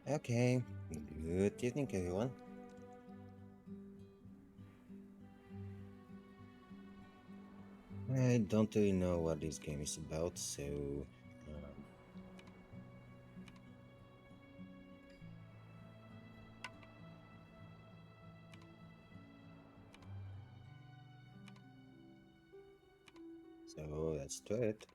Okay, good evening, everyone. I don't really know what this game is about, um, so let's do it.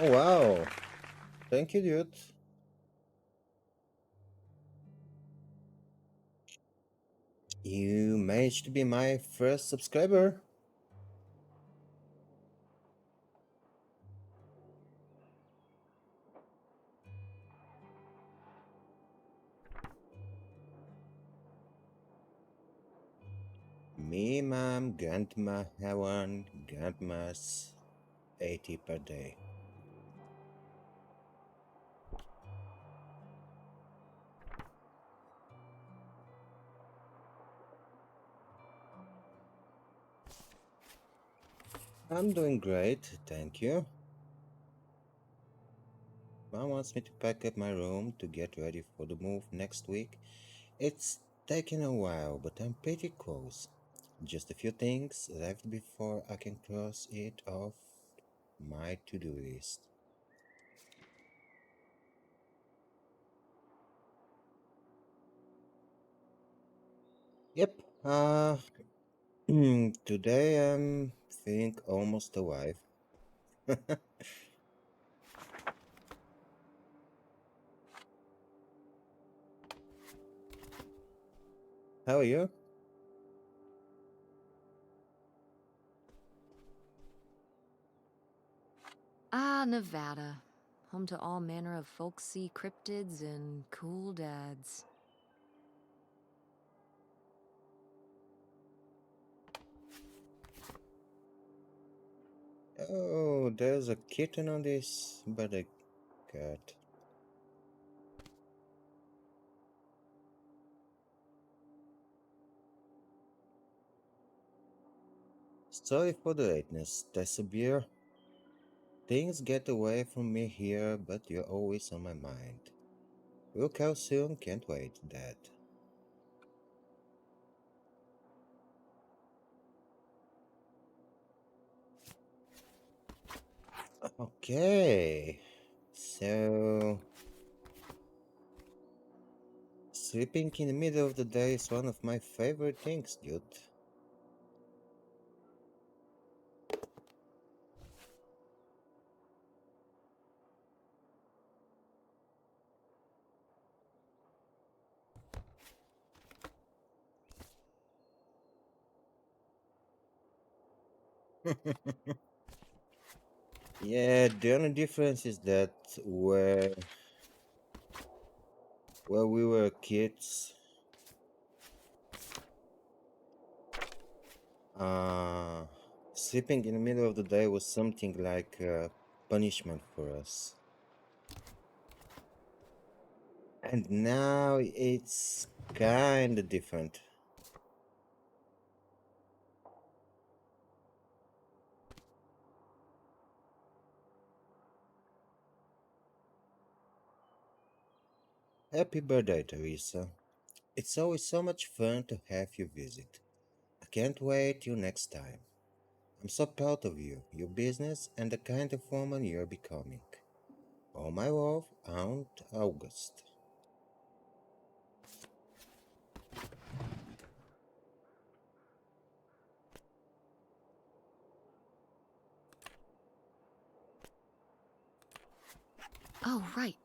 Oh wow! Thank you, dude. You managed to be my first subscriber. Me, mom, grandma, Hewan, grandma's 80 per day. I'm doing great, thank you. Mom wants me to pack up my room to get ready for the move next week. It's taken a while, but I'm pretty close. Just a few things left before I can cross it off my to-do list. Yep. Today I'm feeling almost alive. How are you? Ah, Nevada. Home to all manner of folksy cryptids and cool dads. Oh, there's a kitten on this, but a cat. Sorry for the lateness, Tessa Beer. Things get away from me here, but you're always on my mind. Look how soon, can't wait, Dad. Okay, so sleeping in the middle of the day is one of my favorite things, dude. Yeah, the only difference is that where we were kids, uh, sleeping in the middle of the day was something like punishment for us. And now it's kinda different. Happy birthday, Teresa. It's always so much fun to have you visit. I can't wait till next time. I'm so proud of you, your business, and the kind of woman you're becoming. All my love, Aunt August. Oh, right.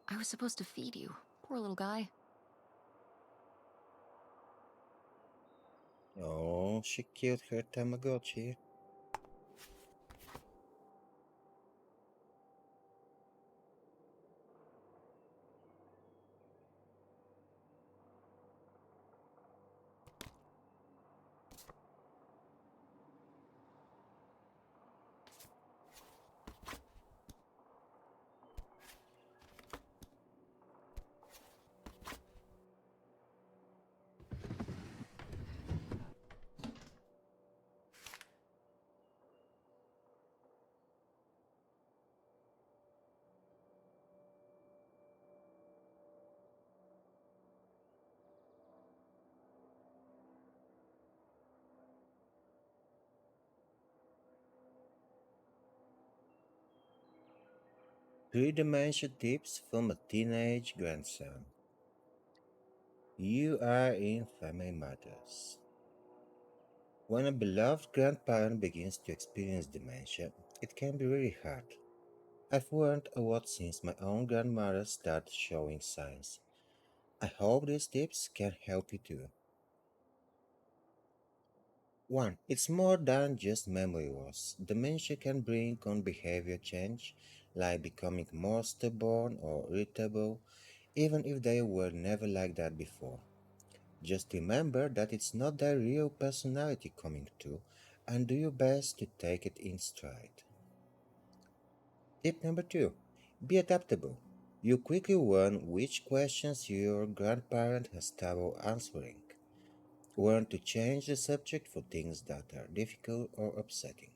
I was supposed to feed you. Poor little guy. Oh, she killed her Tamagotchi. Three dementia tips from a teenage grandson. You are in Family Matters. When a beloved grandparent begins to experience dementia, it can be really hard. I've learned a lot since my own grandmother started showing signs. I hope these tips can help you too. 1. It's more than just memory loss. Dementia can bring on behavior change, like becoming more stubborn or irritable, even if they were never like that before. Just remember that it's not their real personality coming through, and do your best to take it in stride. Tip number 2. Be adaptable. You quickly learn which questions your grandparent has trouble answering. Learn to change the subject for things that are difficult or upsetting.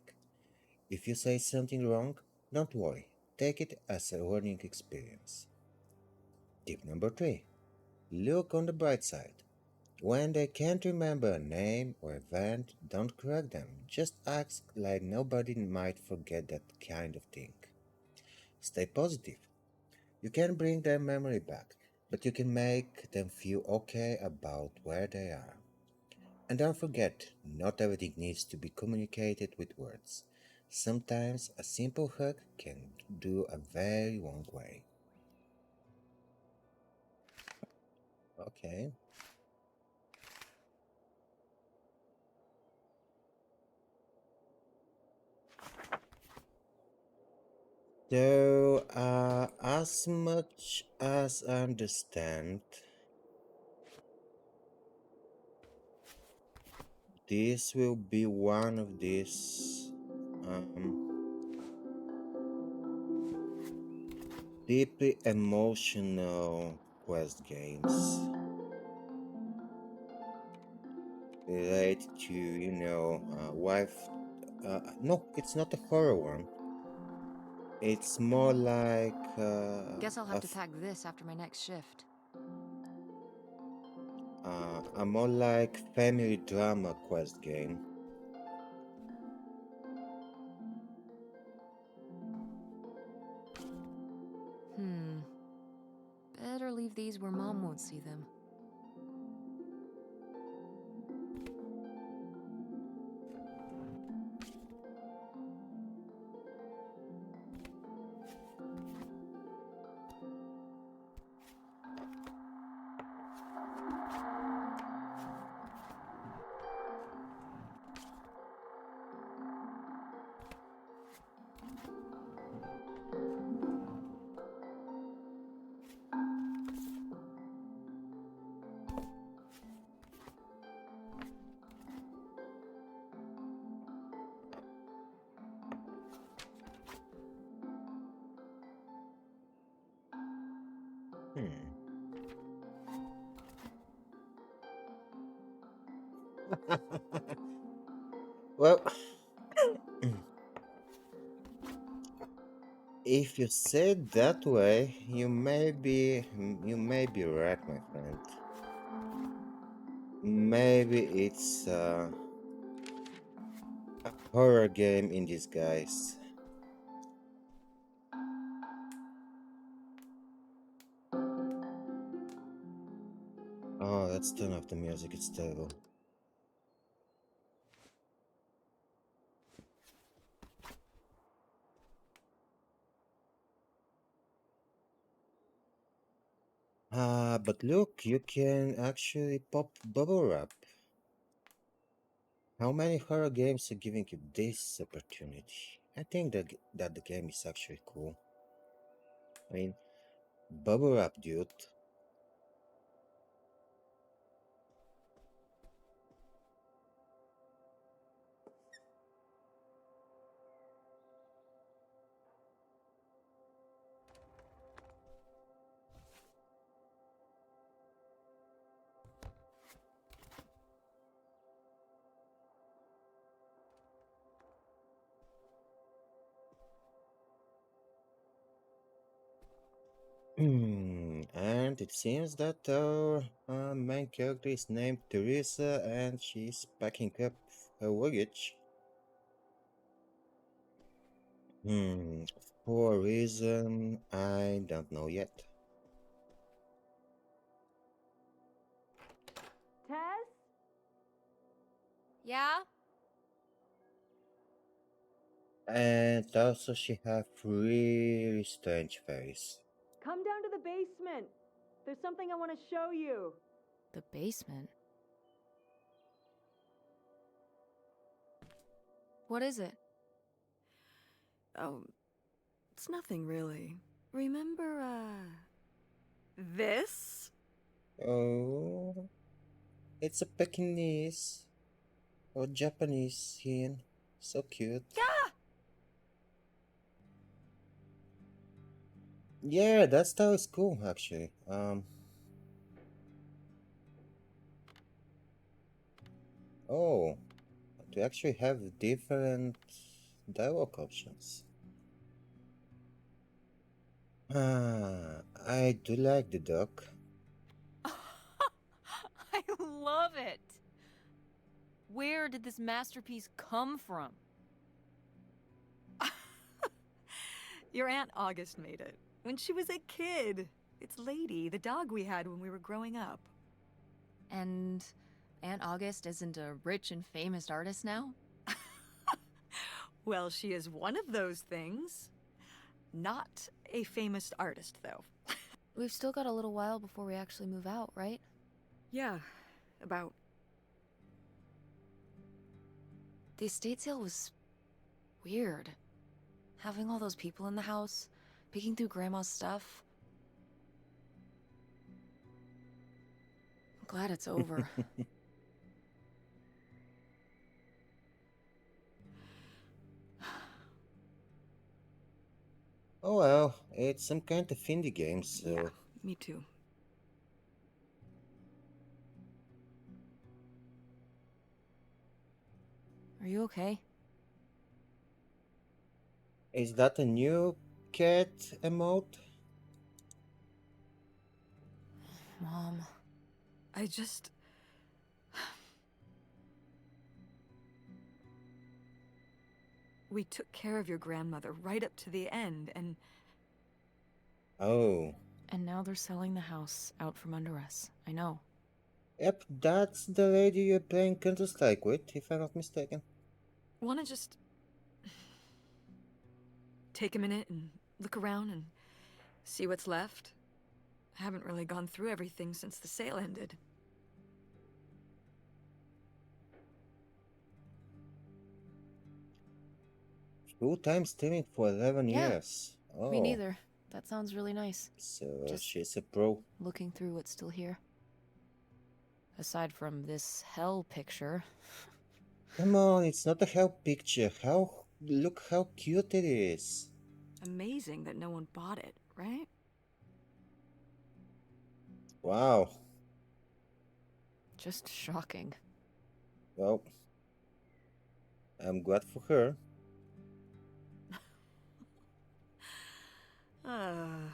If you say something wrong, don't worry. Take it as a learning experience. Tip number 3. Look on the bright side. When they can't remember a name or event, don't correct them. Just act like nobody might forget that kind of thing. Stay positive. You can bring their memory back, but you can make them feel okay about where they are. And don't forget, not everything needs to be communicated with words. Sometimes a simple hug can do a very long way. Okay. So, as much as I understand, this will be one of these um, deeply emotional quest games related to, wife. No, it's not a horror one. It's more like Guess I'll have to pack this after my next shift. a more like family drama quest game. Hmm. Better leave these where Mom won't see them. Hmm. Well, if you say it that way, you may be right, my friend. Maybe it's a horror game in disguise. Oh, let's turn off the music. It's terrible. But look, you can actually pop bubble wrap. How many horror games are giving you this opportunity? I think that the game is actually cool. I mean, bubble wrap, dude. And it seems that our main character is named Teresa and she's packing up her luggage. Hmm. For a reason I don't know yet. Tess? Yeah? And also she have really strange face. Come down to the basement. There's something I want to show you. The basement? What is it? Oh, it's nothing really. Remember, this? Oh, it's a Pekingese or Japanese hen. So cute. Ah! Yeah, that style is cool actually. Oh, to actually have different dialogue options. I do like the duck. I love it! Where did this masterpiece come from? Your Aunt August made it. When she was a kid. It's Lady, the dog we had when we were growing up. And Aunt August isn't a rich and famous artist now? Well, she is one of those things. Not a famous artist, though. We've still got a little while before we actually move out, right? Yeah, about. The estate sale was weird. Having all those people in the house, picking through Grandma's stuff. I'm glad it's over. Oh well, it's some kind of indie game, Yeah, so me too. Are you okay? is that a new cat emote? Mom. I just. We took care of your grandmother right up to the end, and Oh, And now they're selling the house out from under us. I know. yep, that's the lady you're playing Counter-Strike with, if I'm not mistaken. wanna just take a minute and look around and see what's left. I haven't really gone through everything since the sale ended. Full-time streaming for 11 Yeah, years. me Oh, neither. That sounds really nice. so Just she's a pro. looking through what's still here. Aside from this hell picture. Come on, it's not a help picture. Look how cute it is. Amazing that no one bought it, right? Wow. Just shocking. Well, I'm glad for her. Uh,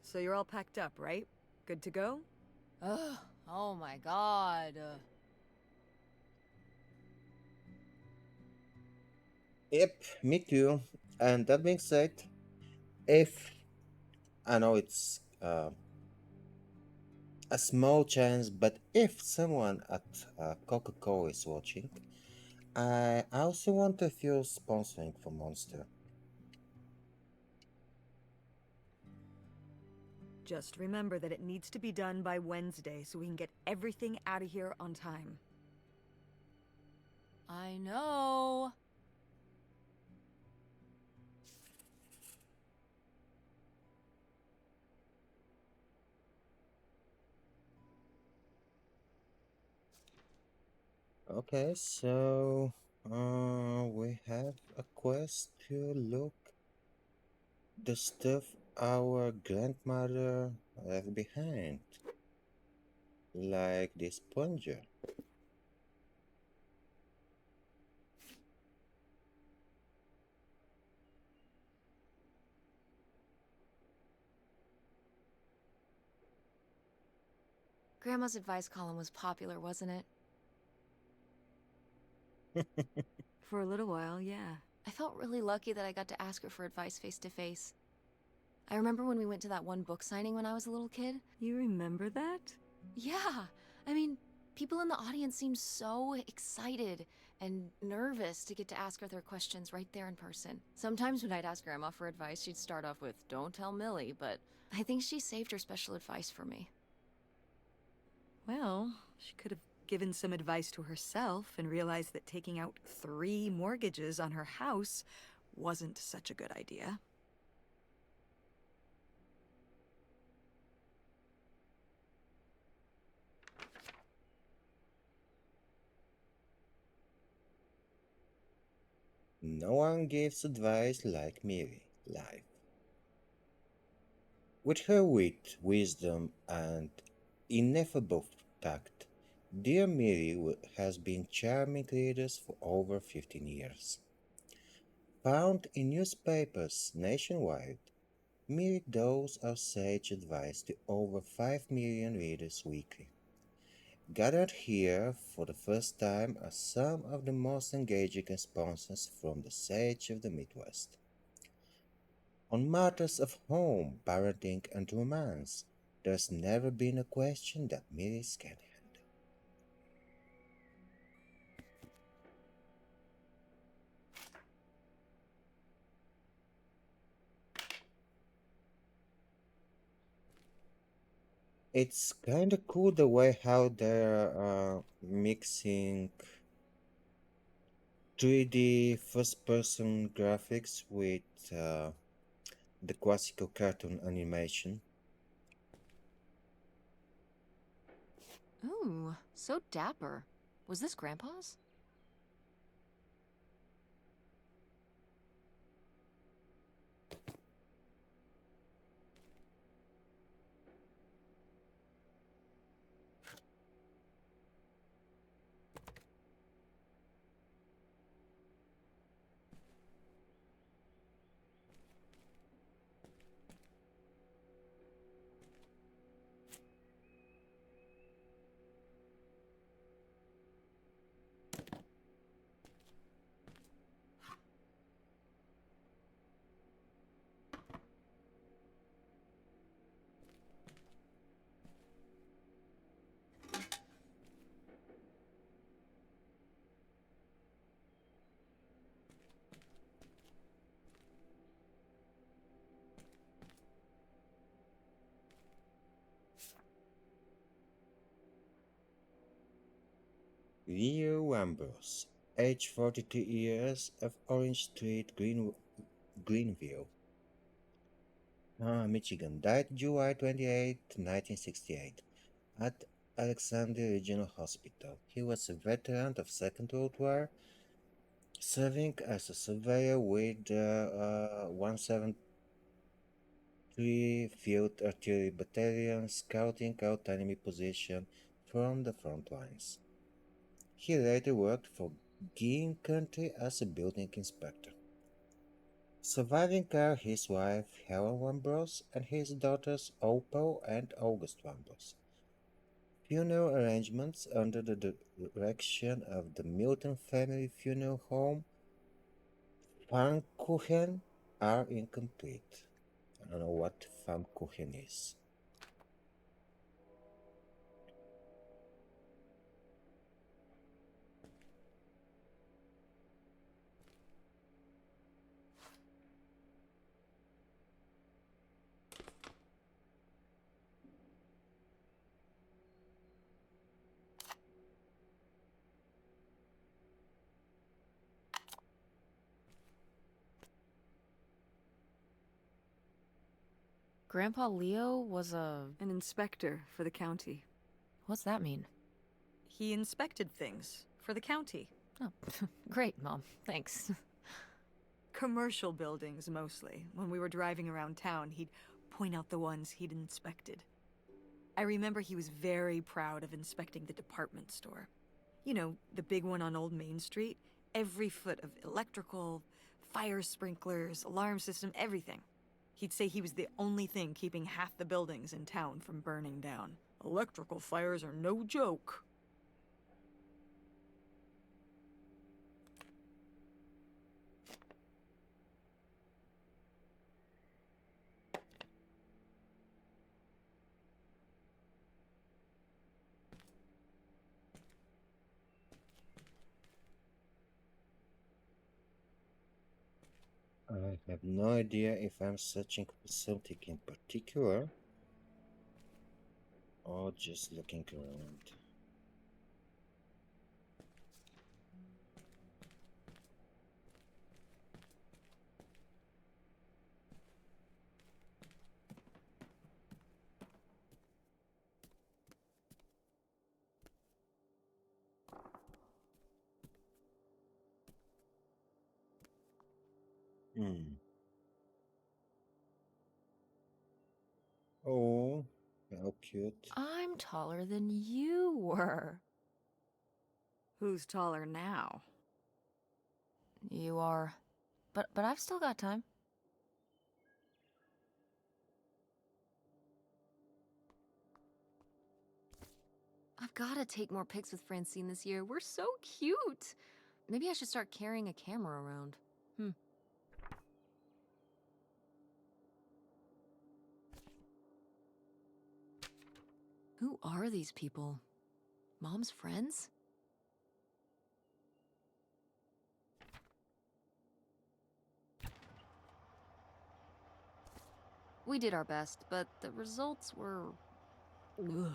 so you're all packed up, right? Good to go? Ugh, oh my god. Yep, me too. And that being said, if I know it's a small chance, but if someone at Coca-Cola is watching, I also want to feel sponsoring for Monster. Just remember that it needs to be done by Wednesday so we can get everything out of here on time. I know. Okay, so we have a quest to look the stuff our grandmother left behind, like this plunger. Grandma's advice column was popular, wasn't it? For a little while, yeah. I felt really lucky that I got to ask her for advice face to face. I remember when we went to that one book signing when I was a little kid. You remember that? Yeah, I mean, people in the audience seemed so excited and nervous to get to ask her their questions right there in person. Sometimes when I'd ask Grandma for advice, she'd start off with, "Don't tell Millie," but I think she saved her special advice for me. Well, she could have given some advice to herself and realized that taking out 3 mortgages on her house wasn't such a good idea. No one gives advice like Miri, live. With her wit, wisdom, and ineffable tact, dear Miri has been charming readers for over 15 years. Found in newspapers nationwide, Miri doles out sage advice to over 5 million readers weekly. Gathered here for the first time are some of the most engaging responses from the sage of the Midwest. On matters of home, parenting, and romance, there's never been a question that Miris can't handle. It's kinda cool the way how they're mixing 3D first-person graphics with the classical cartoon animation. Ooh, so dapper. Was this Grandpa's? Leo Ambrose, age 42 years, of Orange Street, Greenville, Michigan, died July 28, 1968, at Alexander Regional Hospital. He was a veteran of Second World War, serving as a surveyor with the 173 Field Artillery Battalion, scouting out enemy positions from the front lines. He later worked for Gein County as a building inspector. Surviving are his wife Helen Wambros and his daughters Opal and August Wambros. Funeral arrangements under the direction of the Milton Family Funeral Home, Pfannkuchen, are incomplete. I don't know what Pfannkuchen is. Grandpa Leo was An inspector for the county. What's that mean? He inspected things for the county. Oh, great, Mom. Thanks. Commercial buildings, mostly. When we were driving around town, he'd point out the ones he'd inspected. I remember he was very proud of inspecting the department store. You know, the big one on Old Main Street. Every foot of electrical, fire sprinklers, alarm system, everything. He'd say he was the only thing keeping half the buildings in town from burning down. Electrical fires are no joke. I have no idea if I'm searching for something in particular or just looking around. Hmm. Oh, how cute. I'm taller than you were. Who's taller now? You are. But I've still got time. I've gotta take more pics with Francine this year. We're so cute. Maybe I should start carrying a camera around. Hmm. Who are these people? Mom's friends? We did our best, but the results were... Ugh.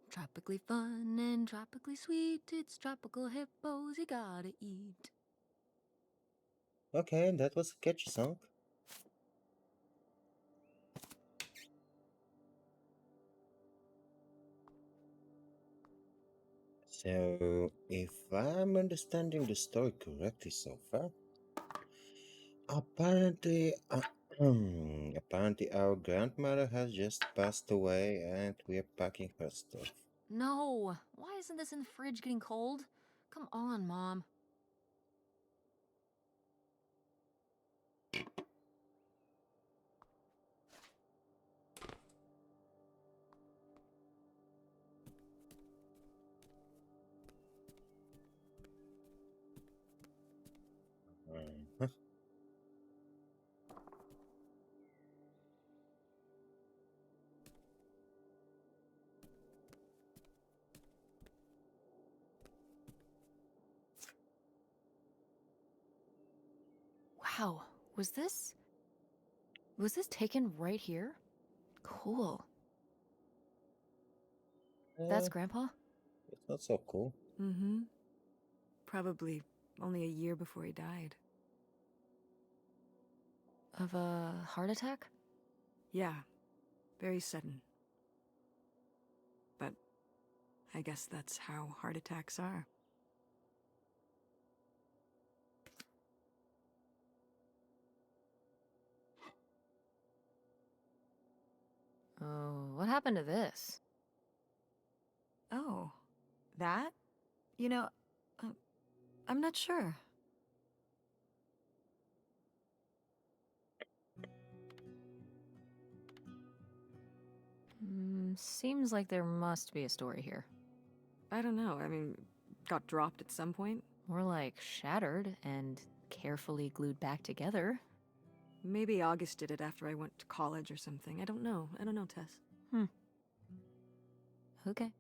Tropically fun and tropically sweet. It's tropical hippos you gotta eat. Okay, that was a catchy song. So, if I'm understanding the story correctly so far, apparently, apparently our grandmother has just passed away and we're packing her stuff. No! Why isn't this in the fridge getting cold? Come on, Mom. Huh. Wow, was this... Was this taken right here? Cool. That's Eh, Grandpa? it's not so cool. Mm-hmm. Probably only a year before he died. Of a heart attack? Yeah, very sudden. But I guess that's how heart attacks are. Oh, what happened to this? Oh, that? You know, uh, I'm not sure. Seems like there must be a story here. I don't know. I mean, got dropped at some point. More like shattered and carefully glued back together. Maybe August did it after I went to college or something. I don't know. I don't know, Tess. Hmm. Okay.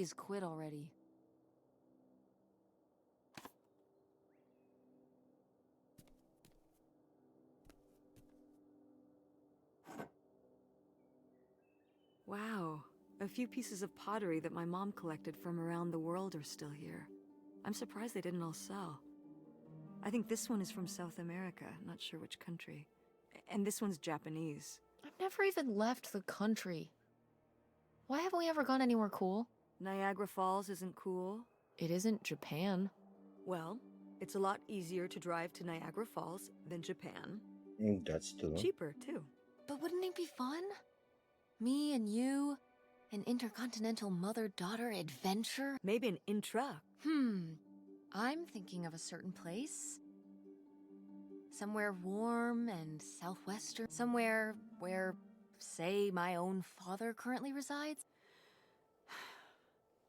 Please quit already. Wow, a few pieces of pottery that my mom collected from around the world are still here. I'm surprised they didn't all sell. I think this one is from South America, not sure which country. And this one's Japanese. I've never even left the country. Why haven't we ever gone anywhere cool? Niagara Falls isn't cool. It isn't Japan. Well, it's a lot easier to drive to Niagara Falls than Japan. That's true. Cheaper, too. But wouldn't it be fun? Me and you, an intercontinental mother-daughter adventure? Maybe an intra. I'm thinking of a certain place. Somewhere warm and southwestern. Somewhere where, say, my own father currently resides.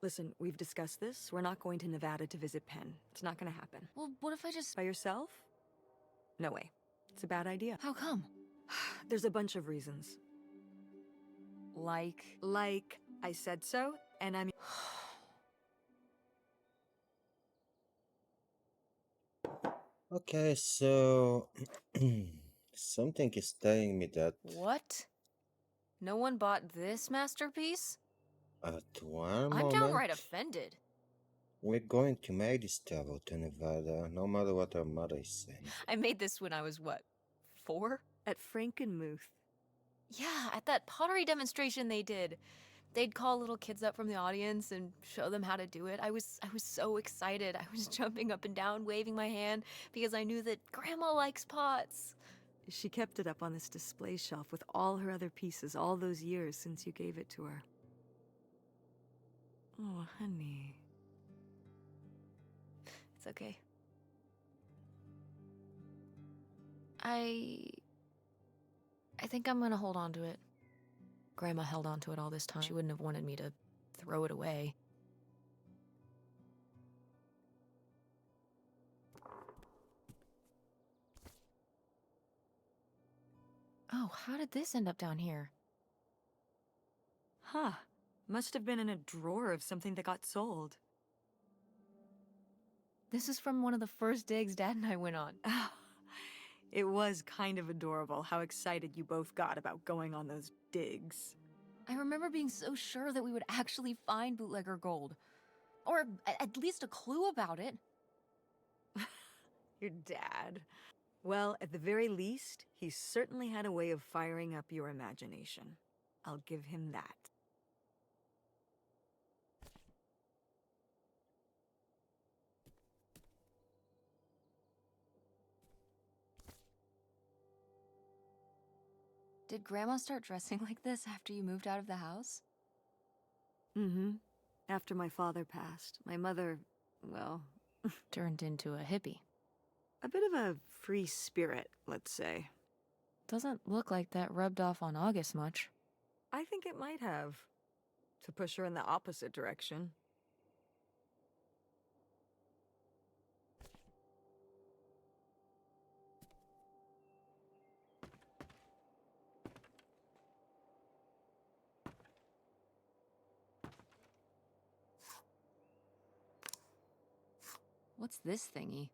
Listen, we've discussed this. We're not going to Nevada to visit Penn. It's not gonna happen. Well, what if I just... By yourself? No way. It's a bad idea. How come? There's a bunch of reasons. Like I said so, and I'm... Okay, so something is telling me that What? No one bought this masterpiece? at one I'm moment downright offended. we're going to make this travel to Nevada, no matter what our mother is saying. I made this when I was, what, 4? At Frankenmuth. Yeah, at that pottery demonstration they did. They'd call little kids up from the audience and show them how to do it. I was so excited. I was jumping up and down, waving my hand, because I knew that Grandma likes pots. She kept it up on this display shelf with all her other pieces all those years since you gave it to her. Oh, honey. It's okay. I think I'm gonna hold on to it. Grandma held on to it all this time. She wouldn't have wanted me to throw it away. Oh, how did this end up down here? Huh. Must have been in a drawer of something that got sold. This is from one of the first digs Dad and I went on. It was kind of adorable how excited you both got about going on those digs. I remember being so sure that we would actually find bootlegger gold. Or at least a clue about it. Your dad. Well, at the very least, he certainly had a way of firing up your imagination. I'll give him that. Did Grandma start dressing like this after you moved out of the house? Mm-hmm. After my father passed, my mother, well... Turned into a hippie. A bit of a free spirit, let's say. Doesn't look like that rubbed off on August much. I think it might have. To push her in the opposite direction. What's this thingy?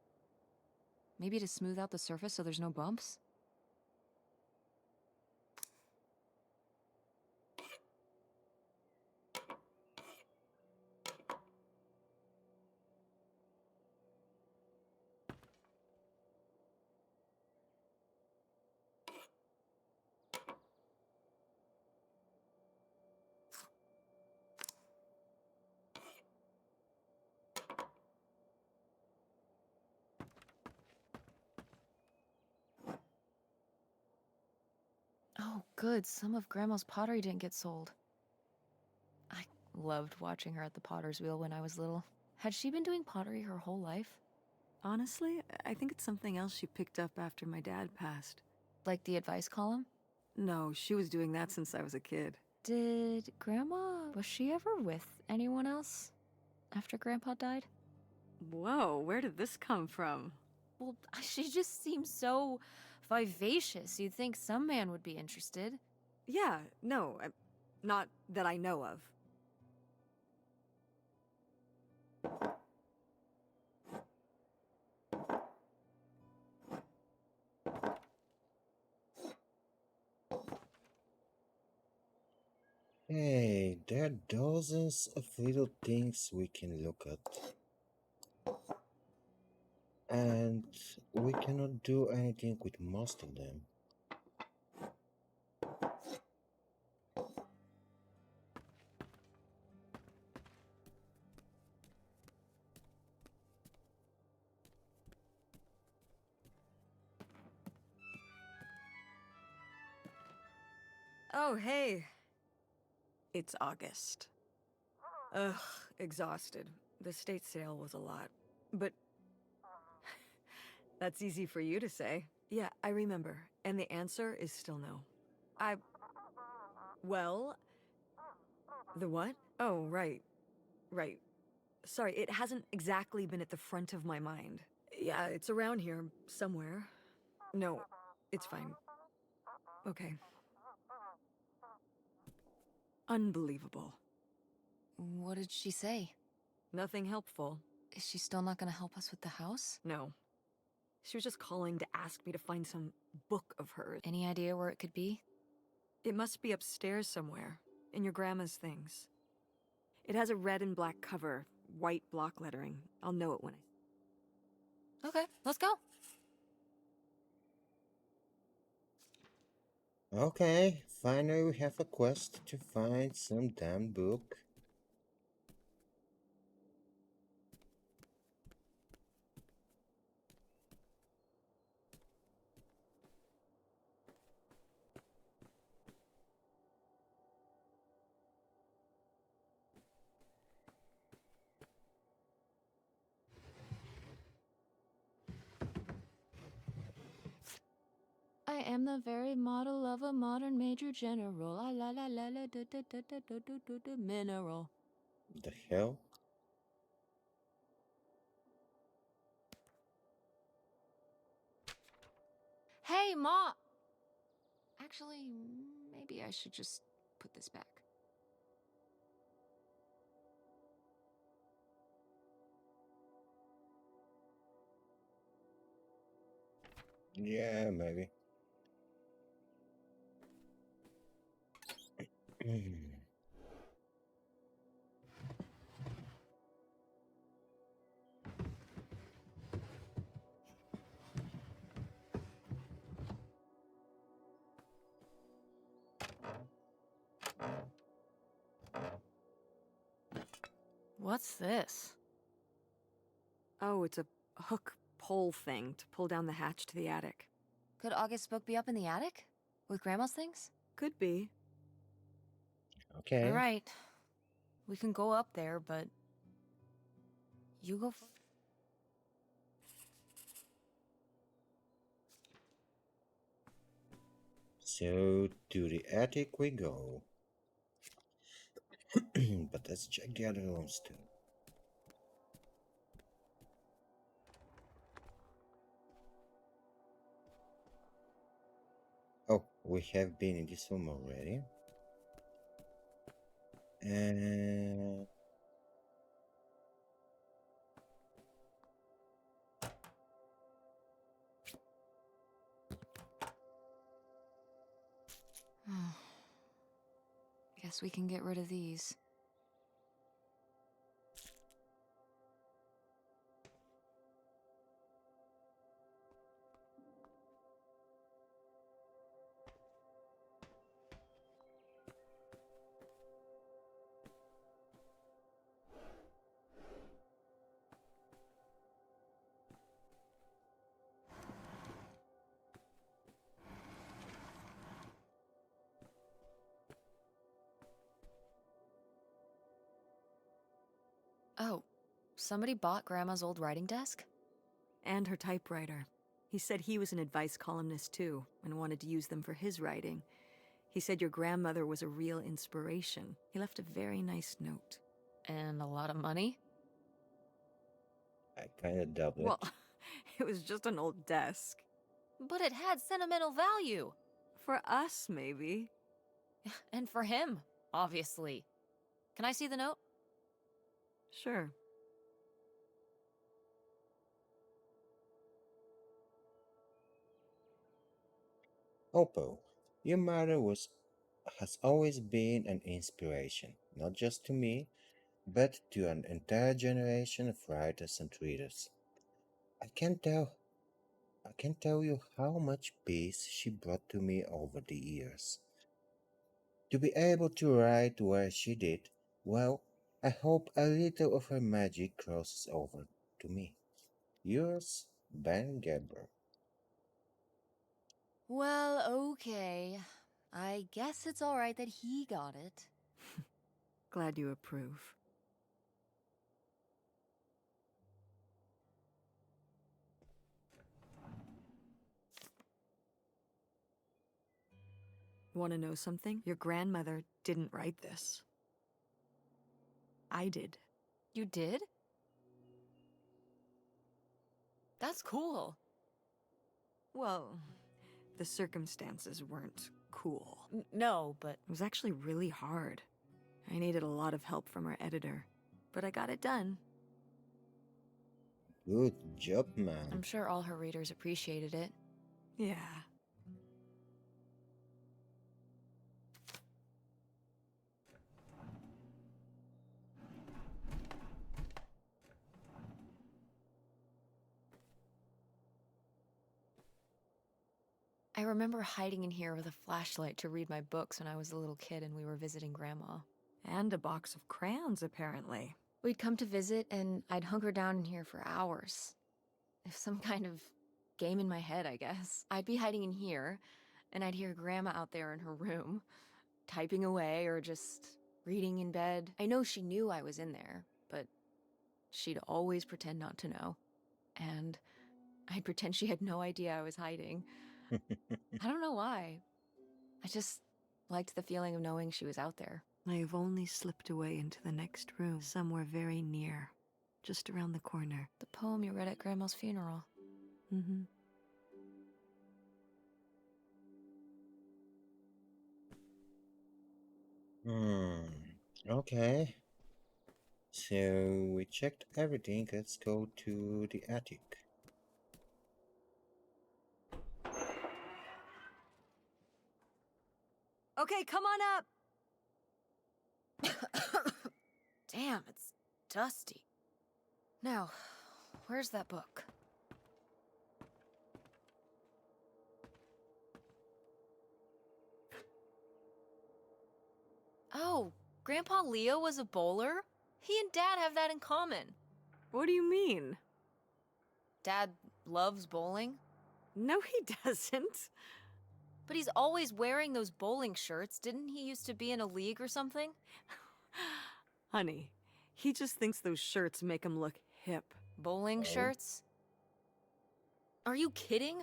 Maybe to smooth out the surface so there's no bumps? Oh, good. Some of Grandma's pottery didn't get sold. I loved watching her at the potter's wheel when I was little. Had she been doing pottery her whole life? Honestly, I think it's something else she picked up after my dad passed. Like the advice column? No, she was doing that since I was a kid. Did was she ever with anyone else after Grandpa died? Whoa, where did this come from? Well, she just seems so vivacious. You'd think some man would be interested. Yeah, no, not that I know of. Hey, there are dozens of little things we can look at, and we cannot do anything with most of them. Oh, hey. It's August. Ugh, exhausted. The state sale was a lot. But that's easy for you to say. Yeah, I remember. And the answer is still no. I. Well, the what? Oh, right. Right. Sorry, it hasn't exactly been at the front of my mind. Yeah, it's around here, somewhere. No, it's fine. Okay. Unbelievable. What did she say? Nothing helpful. Is she still not gonna help us with the house? No. She was just calling to ask me to find some book of hers. Any idea where it could be? It must be upstairs somewhere, in your grandma's things. It has a red and black cover, white block lettering. I'll know it when I... Okay, let's go. Okay, finally we have a quest to find some damn book. I am the very model of a modern major general. La la la la da da da da da da da da mineral. The hell? Hey, Ma! Actually, maybe I should just put this back. Yeah, maybe. What's this? Oh, it's a hook pole thing to pull down the hatch to the attic. Could August's book be up in the attic? With Grandma's things? Could be. Okay. Alright. We can go up there, but... You go So to the attic we go. But let's check the other rooms too. Oh, we have been in this room already. And Guess we can get rid of these. Oh, somebody bought Grandma's old writing desk? And her typewriter. He said he was an advice columnist too, and wanted to use them for his writing. He said your grandmother was a real inspiration. He left a very nice note. And a lot of money? I kinda doubt Well, it. it was just an old desk. But it had sentimental value! For us, maybe. And for him, obviously. Can I see the note? Sure. Oppo, your mother has always been an inspiration, not just to me, but to an entire generation of writers and readers. I can't tell I can't tell you how much peace she brought to me over the years. To be able to write where she did, well, I hope a little of her magic crosses over to me. Yours, Ben Gabber. Well, okay. I guess it's alright that he got it. Glad you approve. Want to know something? Your grandmother didn't write this. I did. You did? That's cool. Well, the circumstances weren't cool. No, but It was actually really hard. I needed a lot of help from our editor, but I got it done. Good job, I'm man. sure all her readers appreciated it. Yeah. I remember hiding in here with a flashlight to read my books when I was a little kid and we were visiting Grandma. And a box of crayons, apparently. We'd come to visit and I'd hunker down in here for hours. If some kind of game in my head, I guess. I'd be hiding in here, and I'd hear Grandma out there in her room, typing away or just reading in bed. I know she knew I was in there, but she'd always pretend not to know. And I'd pretend she had no idea I was hiding. I don't know why. I just liked the feeling of knowing she was out there. I've only slipped away into the next room, somewhere very near, just around the corner. The poem you read at Grandma's funeral. Mm-hmm. Hmm. Okay. So we checked everything. Let's go to the attic. Okay, come on up! Damn, it's dusty. Now, where's that book? Oh, Grandpa Leo was a bowler? He and Dad have that in common. What do you mean? Dad loves bowling, No, he doesn't. but he's always wearing those bowling shirts. Didn't he used to be in a league or something? Honey, he just thinks those shirts make him look hip. Bowling Oh. shirts? Are you kidding?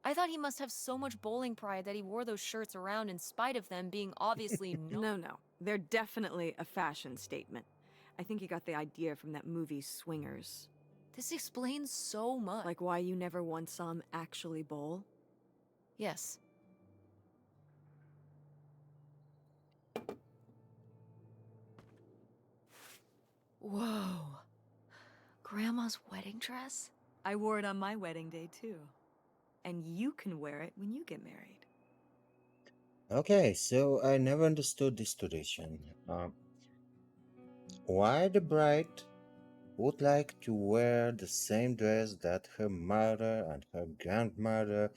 I thought he must have so much bowling pride that he wore those shirts around in spite of them being obviously No. They're definitely a fashion statement. I think you got the idea from that movie Swingers. This explains so much. Like why you never once saw him actually bowl? Yes. Whoa. Grandma's wedding dress? I wore it on my wedding day, too. And you can wear it when you get married. Okay, so I never understood this tradition. Why the bride would like to wear the same dress that her mother and her grandmother,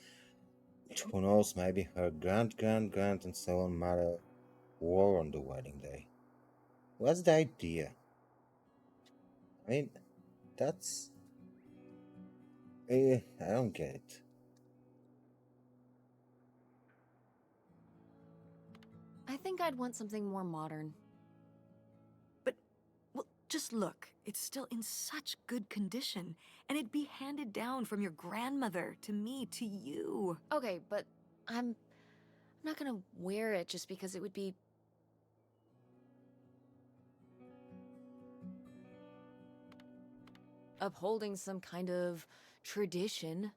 who knows, maybe her grand and so on mother wore on the wedding day. What's the idea? I mean, that's. I don't get it. I think I'd want something more modern. Well, just look. It's still in such good condition. And it'd be handed down from your grandmother to me to you. Okay, but I'm not gonna wear it just because it would be upholding some kind of tradition.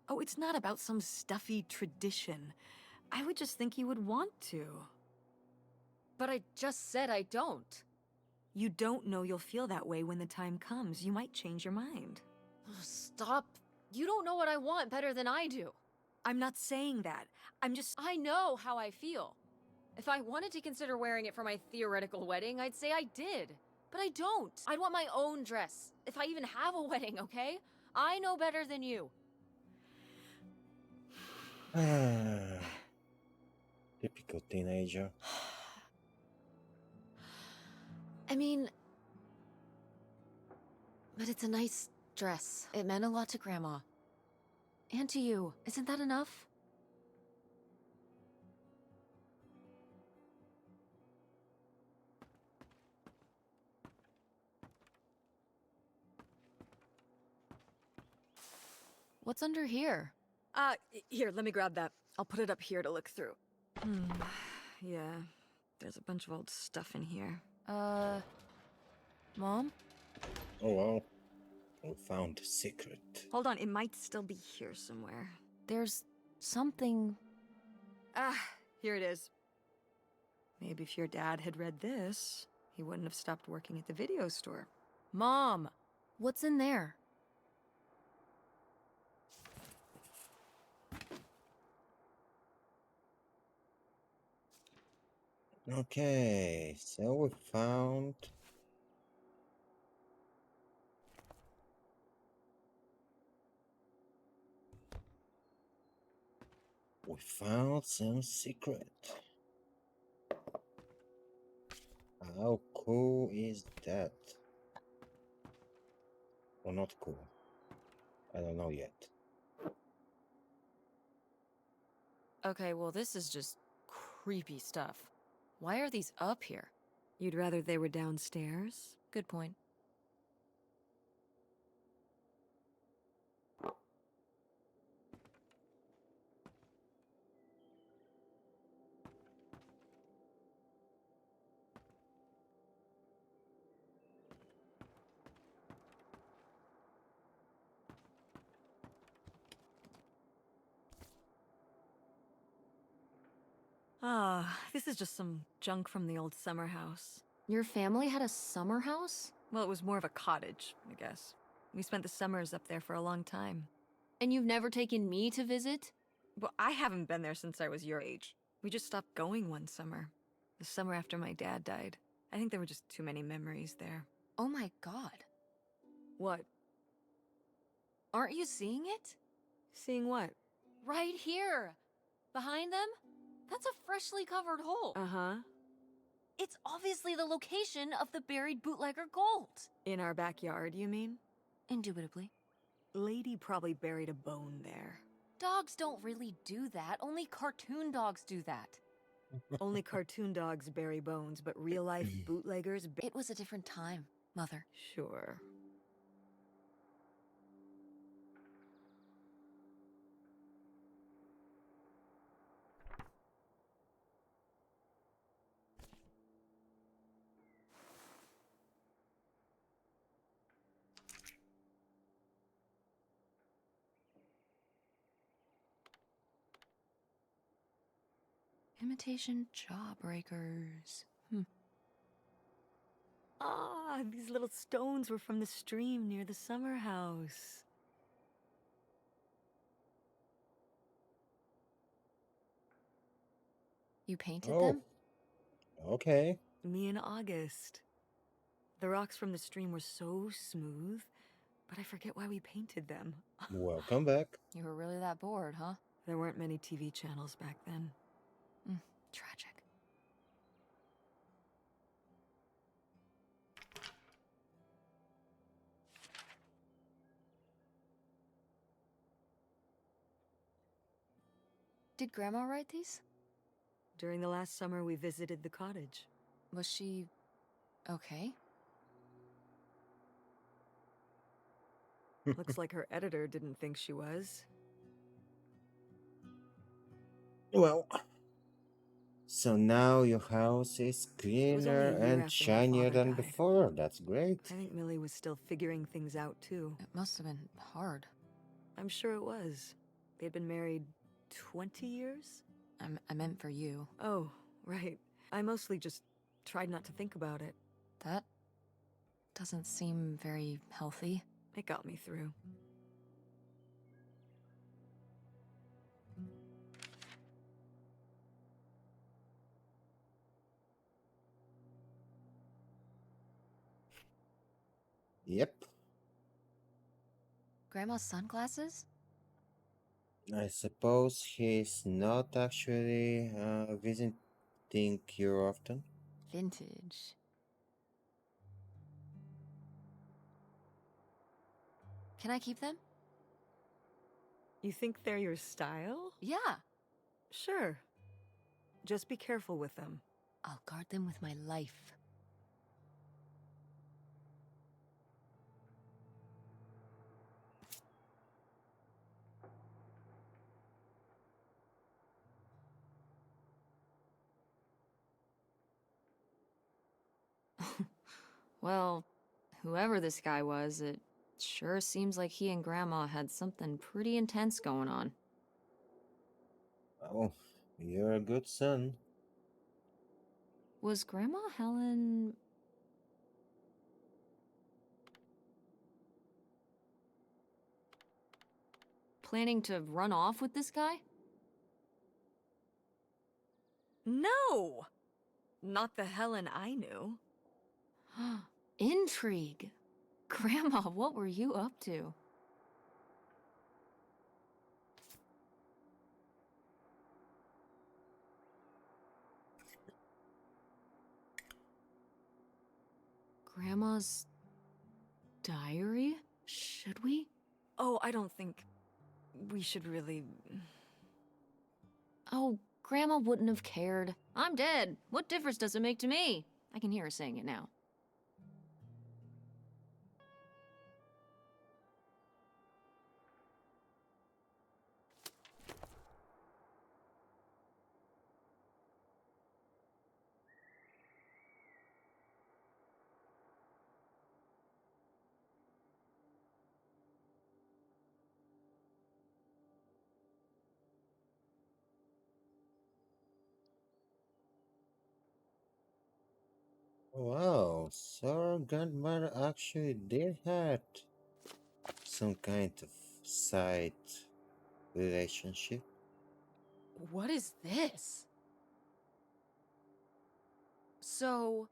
Oh, it's not about some stuffy tradition. I would just think you would want to. But I just said I don't. You don't know you'll feel that way when the time comes. You might change your mind. Stop. You don't know what I want better than I do. I'm not saying that. I'm just... I know how I feel. If I wanted to consider wearing it for my theoretical wedding, I'd say I did. But I don't. I'd want my own dress. If I even have a wedding, okay? I know better than you. Typical teenager. I mean... But it's a nice dress. It meant a lot to Grandma. And to you. Isn't that enough? What's under here? Here, let me grab that. I'll put it up here to look through. Yeah, there's a bunch of old stuff in here. Mom? Oh wow. We found a secret. Hold on, it might still be here somewhere. There's something... Here it is. Maybe if your dad had read this, he wouldn't have stopped working at the video store. Mom! What's in there? Okay, so we found... We found some secret. How cool is that? Or not cool? I don't know yet. Okay, well this is just creepy stuff. Why are these up here? You'd rather they were downstairs? Good point. This is just some junk from the old summer house. Your family had a summer house? Well, it was more of a cottage, I guess. We spent the summers up there for a long time. And you've never taken me to visit? Well, I haven't been there since I was your age. We just stopped going one summer. The summer after my dad died. I think there were just too many memories there. Oh my god. What? Aren't you seeing it? Seeing what? Right here! Behind them? That's a freshly covered hole. Uh-huh. It's obviously the location of the buried bootlegger gold. In our backyard, you mean? Indubitably. Lady probably buried a bone there. Dogs don't really do that. Only cartoon dogs do that. Only cartoon dogs bury bones, but real-life bootleggers... It was a different time, Mother. Sure. Imitation jawbreakers. These little stones were from the stream near the summer house. You painted Oh, them? okay. Me and August. The rocks from the stream were so smooth, but I forget why we painted them. Welcome back. You were really that bored, huh? There weren't many TV channels back then. Tragic. Did Grandma write these? During the last summer, we visited the cottage. Was she... okay? Looks like her editor didn't think she was. Well, so now your house is cleaner only a year and after my shinier father than died. before. That's great. I think Millie was still figuring things out, too. It must have been hard. I'm sure it was. They'd been married 20 years? I meant for you. Oh, right. I mostly just tried not to think about it. That doesn't seem very healthy. It got me through. Yep, Grandma's sunglasses? I suppose he's not actually visiting you often. Vintage. Can I keep them? You think they're your style? Yeah. Sure. Just be careful with them. I'll guard them with my life. Well, whoever this guy was, it sure seems like he and Grandma had something pretty intense going on. Oh, you're a good son. Was Grandma Helen planning to run off with this guy? No! Not the Helen I knew. Intrigue. Grandma, what were you up to? Grandma's diary? Should we? Oh, I don't think we should really. Oh, Grandma wouldn't have cared. I'm dead. What difference does it make to me? I can hear her saying it now. Wow, so our grandmother actually did have some kind of side relationship. What is this? So,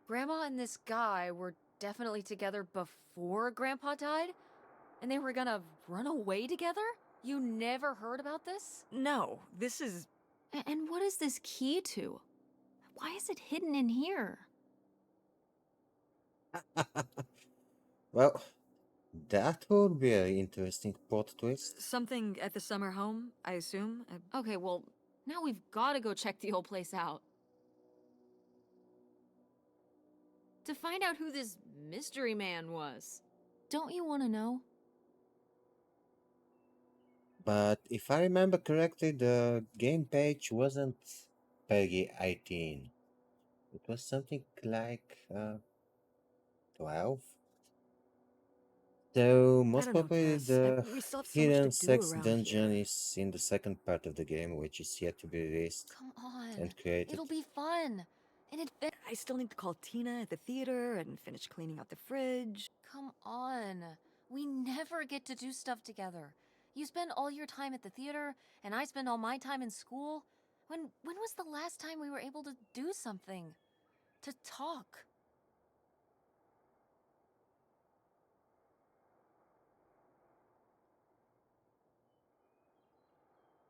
Grandma and this guy were definitely together before Grandpa died? And they were gonna run away together? You never heard about this? No, this is. And what is this key to? Why is it hidden in here? Well, that would be an interesting plot twist. Something at the summer home, I assume? Okay, well, now we've gotta go check the old place out. To find out who this mystery man was. Don't you want to know? But if I remember correctly, the game page wasn't Peggy 18. It was something like 12. So I most don't know, probably Tess. the We still have so much to hidden do sex around dungeon here. is in the second part of the game, which is yet to be released Come on. and created. It'll be fun. And I still need to call Tina at the theater and finish cleaning out the fridge. come on. We never get to do stuff together. You spend all your time at the theater, and I spend all my time in school. When was the last time we were able to do something? To talk?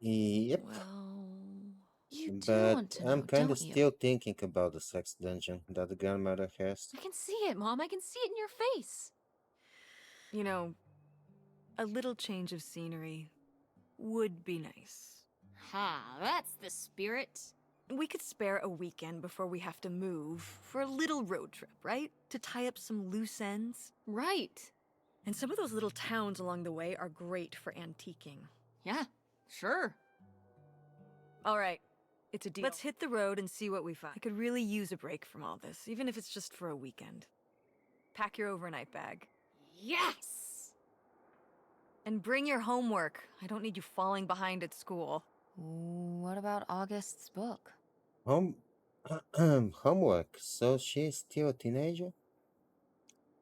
Yep, Well, you do but want to I'm know, kinda don't you? still thinking about the sex dungeon that the grandmother has. I can see it, Mom. I can see it in your face. You know, a little change of scenery would be nice. Ha, that's the spirit. We could spare a weekend before we have to move for a little road trip, right? To tie up some loose ends. Right. And some of those little towns along the way are great for antiquing. Yeah, sure. All right, it's a deal. Let's hit the road and see what we find. I could really use a break from all this, even if it's just for a weekend. Pack your overnight bag. Yes! And bring your homework. I don't need you falling behind at school. What about August's book? Home homework. So she's still a teenager?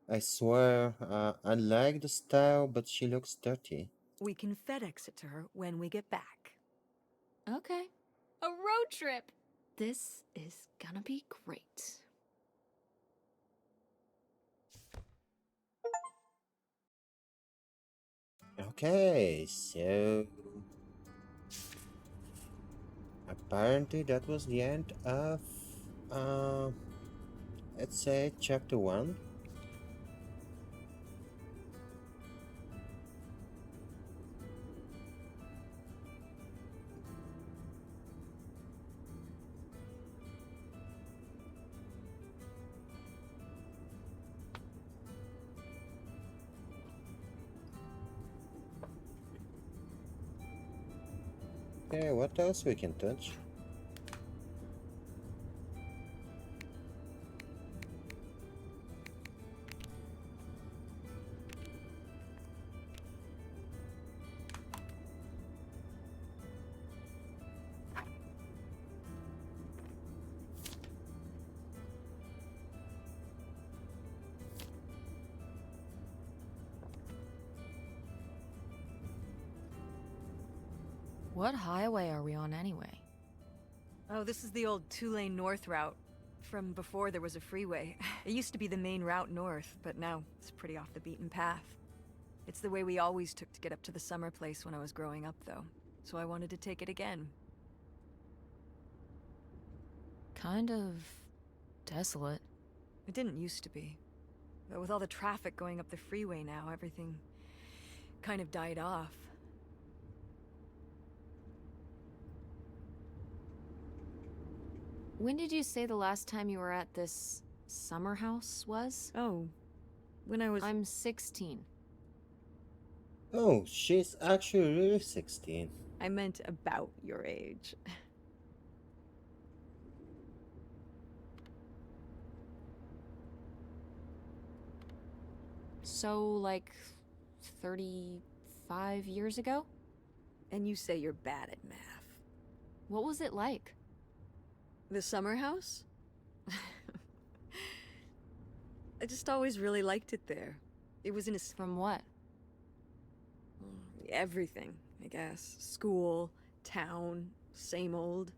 I swear, I like the style, but she looks dirty. We can FedEx it to her when we get back. Okay. A road trip! This is gonna be great. Okay, so apparently that was the end of, uh, let's say, chapter one. Okay, what else we can touch? What highway are we on anyway? Oh, this is the old two-lane north route. From before there was a freeway. It used to be the main route north, but now it's pretty off the beaten path. It's the way we always took to get up to the summer place when I was growing up, though. So I wanted to take it again. Kind of desolate. It didn't used to be. But with all the traffic going up the freeway now, everything kind of died off. When did you say the last time you were at this summer house was? Oh, when I was... I'm 16. Oh, she's actually really 16. I meant about your age. So, like, 35 years ago? And you say you're bad at math. What was it like? The summer house? I just always really liked it there. It was in a... From what? Everything, I guess. School, town, same old.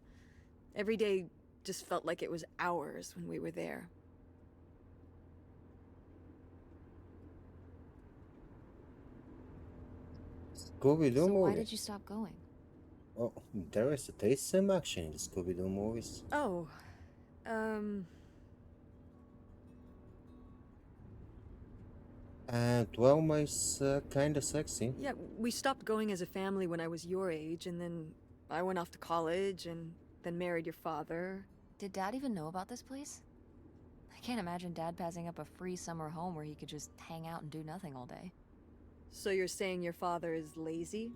Every day just felt like it was hours when we were there. Scooby-Doo So why movie. did you stop going? Oh, there is some action in the Scooby-Doo movies. Oh, um... And Dwelma is kinda sexy. yeah, we stopped going as a family when I was your age, and then I went off to college, and then married your father. Did Dad even know about this place? I can't imagine Dad passing up a free summer home where he could just hang out and do nothing all day. So you're saying your father is lazy?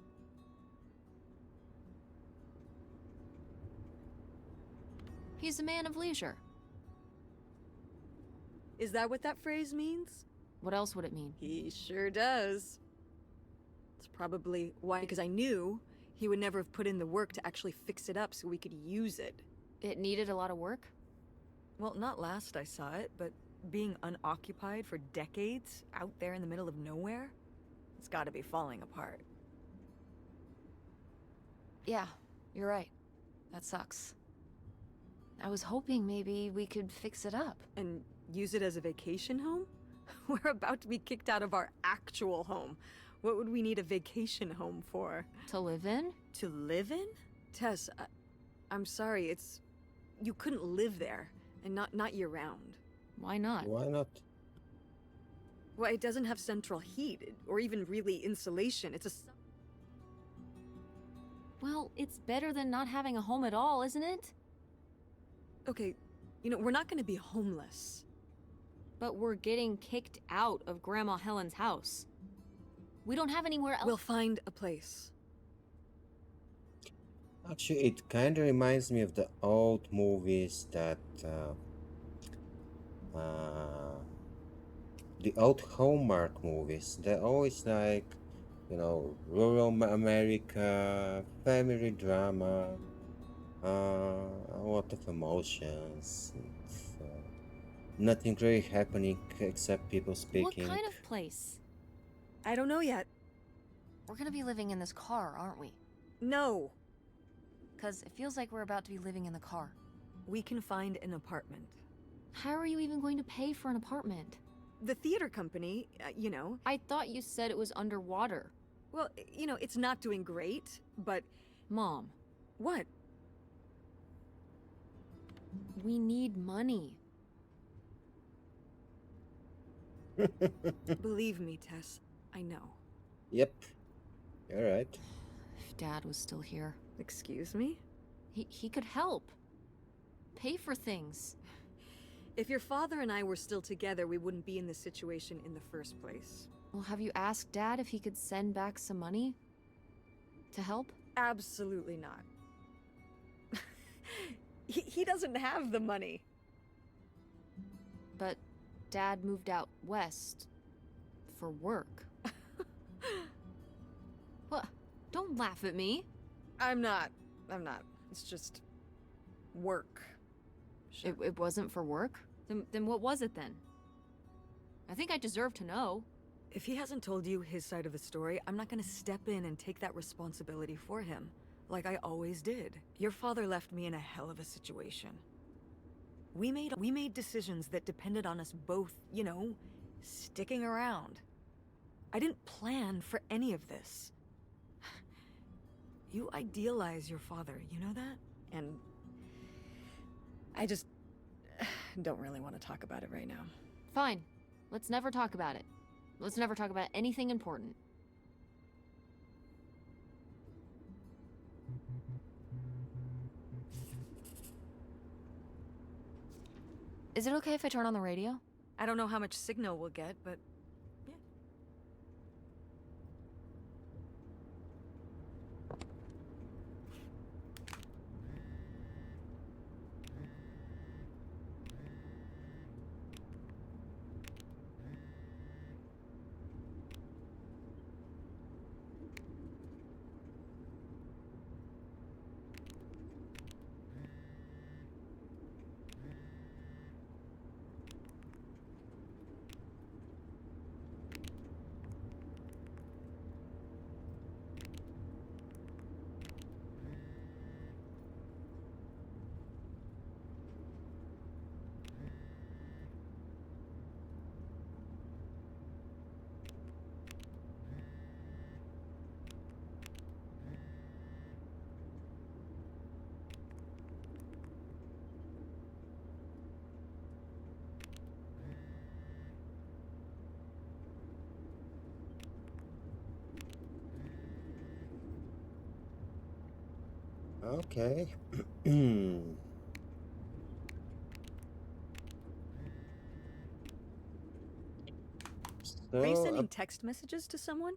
He's a man of leisure. Is that what that phrase means? What else would it mean? He sure does. It's probably why, because I knew he would never have put in the work to actually fix it up so we could use it. It needed a lot of work? Well, not last I saw it, but being unoccupied for decades, out there in the middle of nowhere, it's gotta be falling apart. Yeah, you're right. That sucks. I was hoping maybe we could fix it up. And use it as a vacation home? We're about to be kicked out of our actual home. What would we need a vacation home for? To live in? To live in? Tess, I'm sorry, it's... You couldn't live there, and not year-round. Why not? Why not? Well, it doesn't have central heat, or even really insulation. It's a... Well, it's better than not having a home at all, isn't it? Okay, you know, we're not gonna be homeless. But we're getting kicked out of Grandma Helen's house. We don't have anywhere else. We'll find a place. Actually, it kinda reminds me of the old movies that, the old Hallmark movies. They're always like, rural America, family drama, a lot of emotions. Nothing really happening except people What speaking. kind of place? I don't know yet. We're gonna be living in this car, aren't we? No. 'Cause it feels like we're about to be living in the car. We can find an apartment. How are you even going to pay for an apartment? The theater company, you know. I thought you said it was underwater. Well, you know, it's not doing great, but... Mom, What? we need money. Believe me, Tess, I know. Yep, you're right. If Dad was still here, Excuse me? he could help. Pay for things. If your father and I were still together, we wouldn't be in this situation in the first place. Well, have you asked Dad if he could send back some money? To help? Absolutely not. He doesn't have the money. But Dad moved out west for work. What? Don't laugh at me. I'm not. It's just... work. Sure. It wasn't for work? Then what was it then? I think I deserve to know. If he hasn't told you his side of the story, I'm not gonna step in and take that responsibility for him, like I always did. Your father left me in a hell of a situation. We made decisions that depended on us both, you know, sticking around. I didn't plan for any of this. You idealize your father, you know that? And I just don't really want to talk about it right now. Fine. Let's never talk about it. Let's never talk about anything important. Is it okay if I turn on the radio? I don't know how much signal we'll get, but yeah. Okay. Are you So, sending text messages to someone?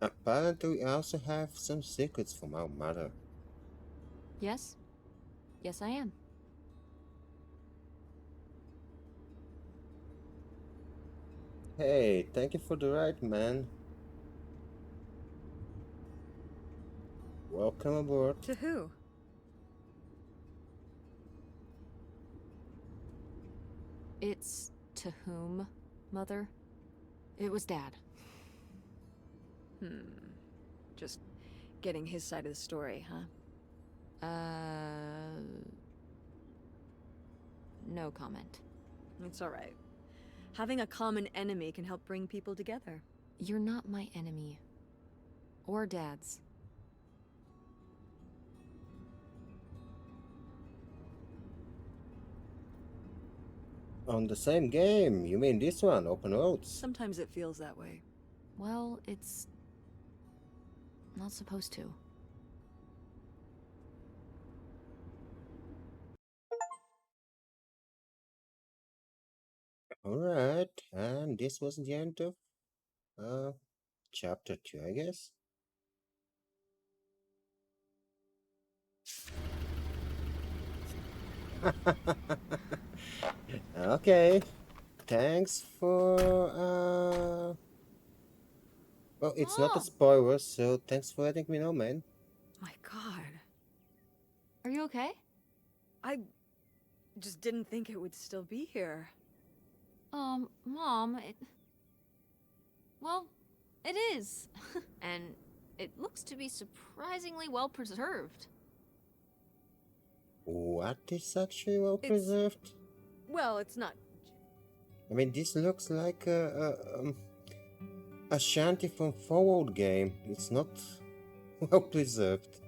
apparently we also have some secrets from our mother. Yes? Yes, I am. Hey, thank you for the ride, man. Welcome aboard. To who? It's to whom, Mother? It was Dad. Just getting his side of the story, huh? No comment. It's alright. Having a common enemy can help bring people together. You're not my enemy. Or Dad's. On the same game, you mean this one, Open Roads? Sometimes it feels that way. Well, it's not supposed to. Alright, and this was the end of chapter 2, I guess. Okay, thanks for well, it's not a Mom! spoiler, so thanks for letting me know, man. My god. Are you okay? I just didn't think it would still be here. Mom, well, it is. And it looks to be surprisingly well preserved. What is actually well It's- preserved? Well, it's not... I mean, this looks like A shanty from Forward game. It's not well preserved.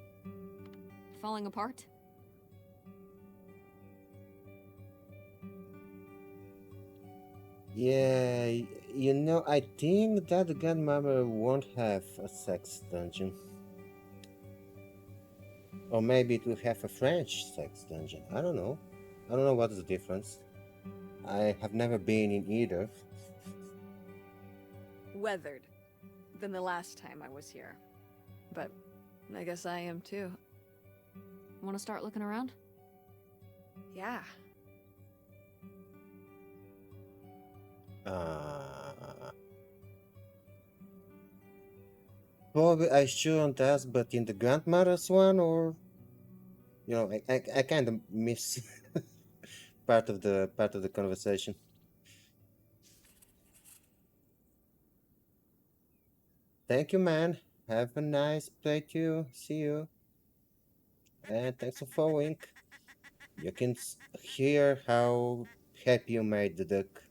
Falling apart? Yeah, I think that the grandmother won't have a sex dungeon. Or maybe it will have a French sex dungeon. I don't know. I don't know what's the difference. I have never been in either. Weathered than the last time I was here. But I guess I am too. Want to start looking around? Yeah. Uh, Probably I shouldn't ask, but in the grandmother's one, or I kind of miss part of the conversation. Thank you, man. Have a nice play too. See you, and thanks for following. You can hear how happy you made the duck.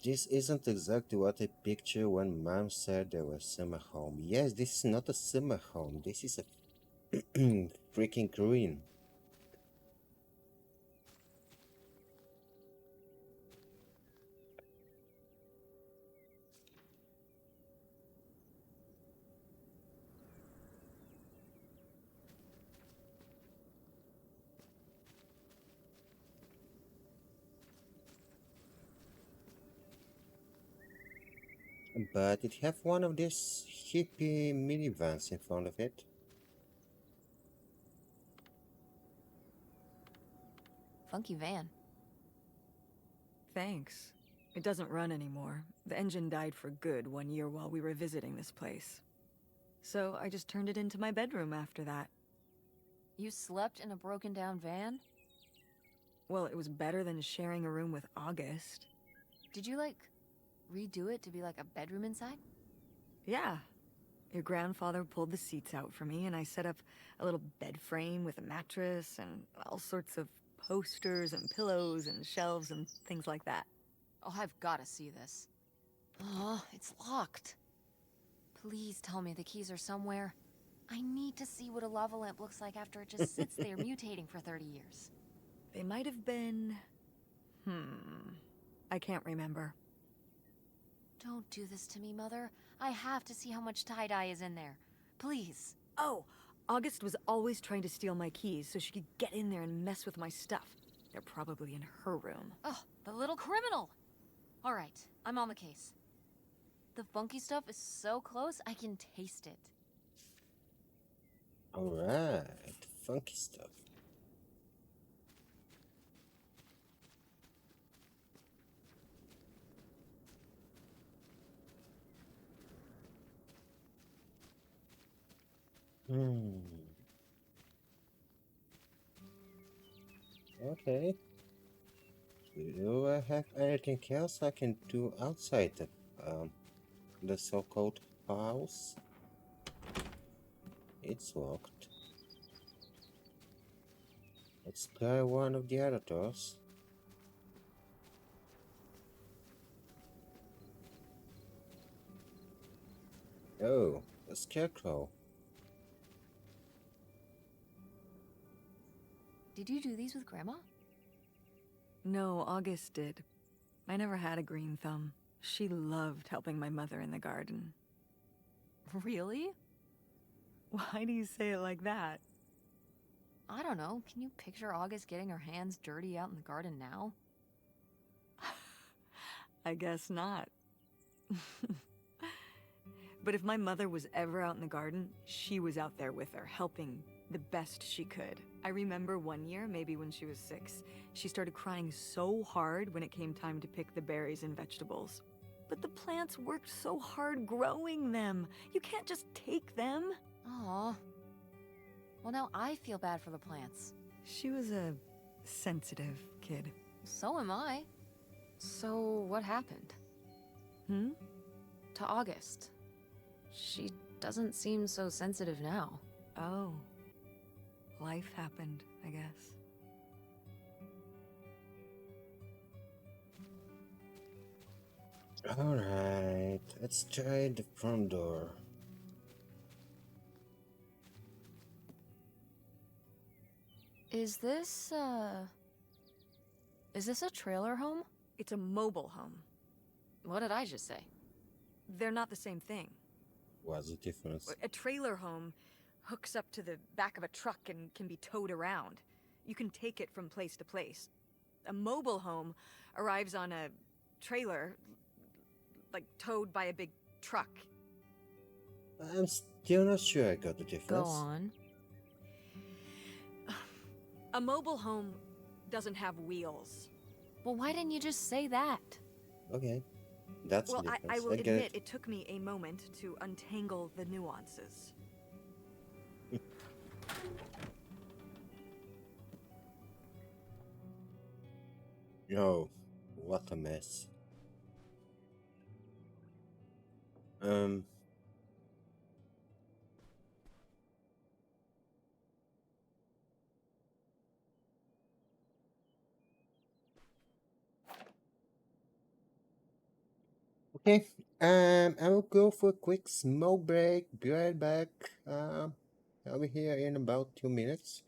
This isn't exactly what I pictured when Mom said there was summer home. Yes, this is not a summer home. This is a freaking ruin. But it have one of these hippie minivans in front of it. Funky van. Thanks. It doesn't run anymore. The engine died for good 1 year while we were visiting this place. So I just turned it into my bedroom after that. You slept in a broken down van? Well, it was better than sharing a room with August. Did you, like, redo it to be like a bedroom inside? Yeah. Your grandfather pulled the seats out for me, and I set up a little bed frame with a mattress and all sorts of posters and pillows and shelves and things like that. Oh, I've got to see this. Oh, it's locked. Please tell me the keys are somewhere. I need to see what a lava lamp looks like after it just sits there mutating for 30 years. They might have been... I can't remember. Don't do this to me, Mother. I have to see how much tie-dye is in there. Please. Oh, August was always trying to steal my keys so she could get in there and mess with my stuff. They're probably in her room. Oh, the little criminal! All right, I'm on the case. The funky stuff is so close, I can taste it. Alright, funky stuff. Hmm. Okay. Do I have anything else I can do outside the so-called house? It's locked. Let's try one of the other doors. Oh, a scarecrow. Did you do these with Grandma? No, August did. I never had a green thumb. She loved helping my mother in the garden. Really? Why do you say it like that? I don't know. Can you picture August getting her hands dirty out in the garden now? I guess not. But if my mother was ever out in the garden, she was out there with her, helping the best she could. I remember 1 year, maybe when she was 6, she started crying so hard when it came time to pick the berries and vegetables. But the plants worked so hard growing them. You can't just take them. Aw. Well, now I feel bad for the plants. She was a sensitive kid. So am I. So, what happened? Hmm? To August. She doesn't seem so sensitive now. Oh. Life happened, I guess. Alright, let's try the front door. Is this, is this a trailer home? It's a mobile home. What did I just say? They're not the same thing. What's the difference? A trailer home hooks up to the back of a truck and can be towed around. You can take it from place to place. A mobile home arrives on a trailer, like towed by a big truck. I'm still not sure I got the Go difference. on. A mobile home doesn't have wheels. Well, why didn't you just say that? Okay, that's Well, the difference. I will get admit it took me a moment to untangle the nuances. Oh, what a mess. Um, okay. I will go for a quick smoke break. Be right back. I'll be here in about 2 minutes.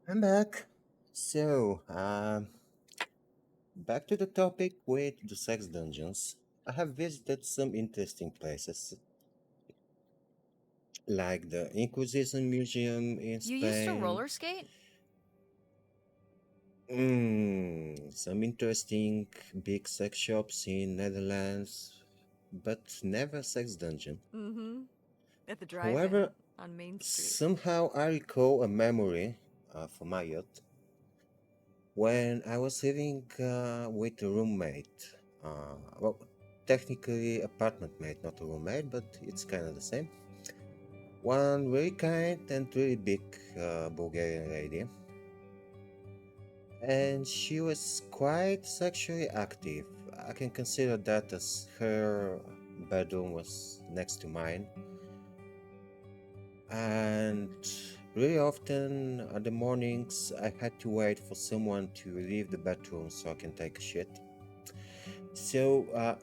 I'm back. So, back to the topic with the sex dungeons. I have visited some interesting places, like the Inquisition Museum in You used to Spain. roller skate? Some interesting big sex shops in Netherlands, but never sex dungeon. Mm-hmm. At the drive-in However, on Main Street. somehow I recall a memory from my youth when I was living with a roommate. Well, technically apartment mate, not a roommate, but it's kind of the same. One very kind and really big Bulgarian lady, and she was quite sexually active. I can consider that as her bedroom was next to mine. And really often in the mornings, I had to wait for someone to leave the bedroom so I can take a shit. So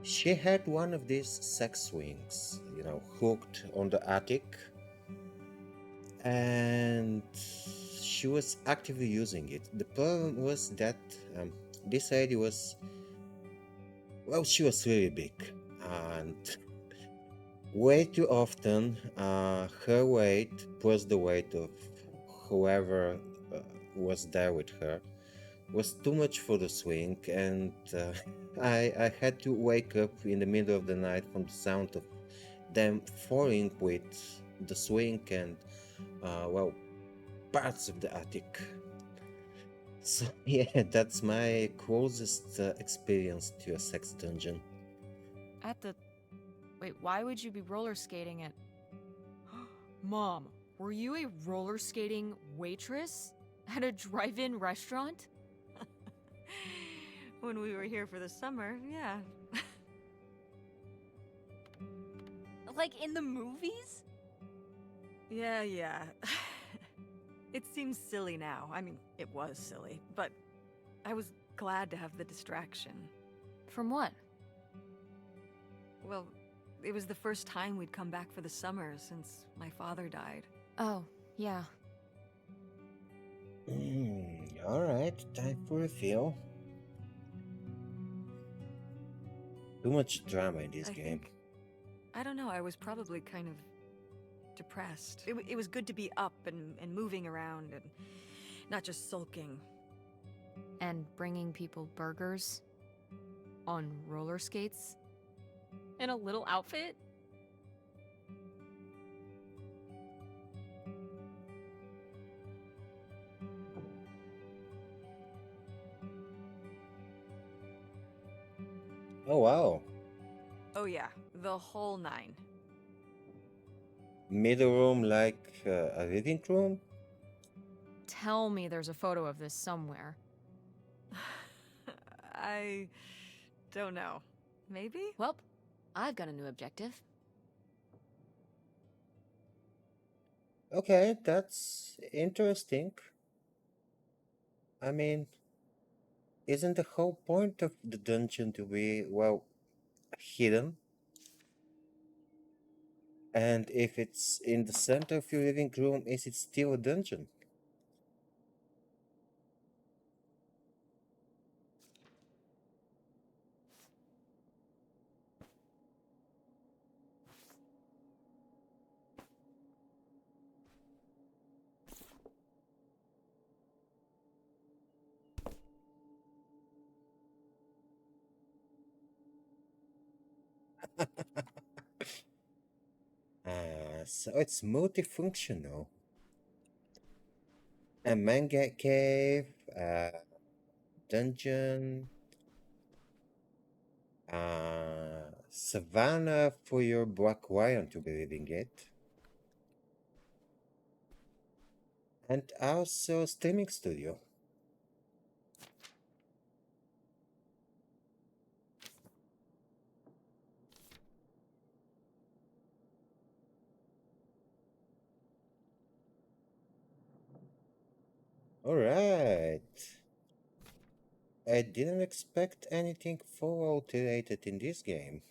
she had one of these sex swings, hooked on the attic, and she was actively using it. The problem was that this lady was, well, she was really big, and way too often her weight plus the weight of whoever was there with her was too much for the swing, and I had to wake up in the middle of the night from the sound of them falling with the swing and, well, parts of the attic. So, yeah, that's my closest experience to a sex dungeon. At the. Wait, why would you be roller skating at. Mom, were you a roller skating waitress? At a drive in restaurant? When we were here for the summer, yeah. Like in the movies? Yeah. It seems silly now. I mean, it was silly, but I was glad to have the distraction. From what? Well, it was the first time we'd come back for the summer since my father died. Oh, yeah. Alright, time for a feel. Too much drama in this I game. think, I don't know, I was probably kind of depressed. It was good to be up and moving around and not just sulking. And bringing people burgers? On roller skates? In a little outfit? Oh wow. Oh yeah, the whole nine. Middle room like a living room? Tell me there's a photo of this somewhere. I don't know. Maybe? Welp, I've got a new objective. Okay, that's interesting. I mean, isn't the whole point of the dungeon to be, well, hidden? And if it's in the center of your living room, is it still a dungeon? So it's multifunctional. A manga cave, a dungeon, savannah for your black lion to be living it, and also streaming studio. All right. I didn't expect anything Fallout related in this game.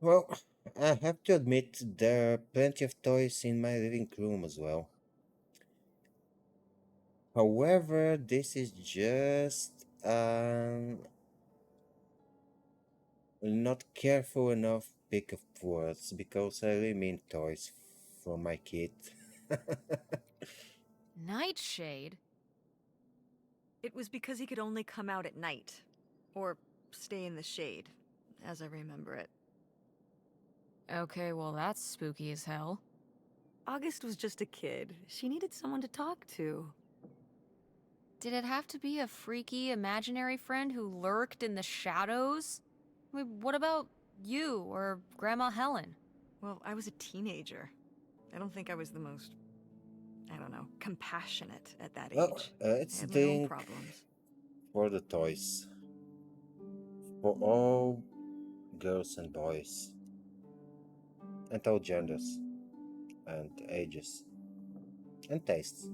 Well, I have to admit there are plenty of toys in my living room as well. However, this is just not careful enough pick of words because I really mean toys for my kid. Nightshade? It was because he could only come out at night. Or stay in the shade, as I remember it. Okay, well, that's spooky as hell. August was just a kid. She needed someone to talk to. Did it have to be a freaky, imaginary friend who lurked in the shadows? I mean, what about you or Grandma Helen? Well, I was a teenager. I don't think I was the most, I don't know, compassionate at that Well, age. I it's had my own Dink problems. for the toys. For all girls and boys. And all genders. And ages. And tastes.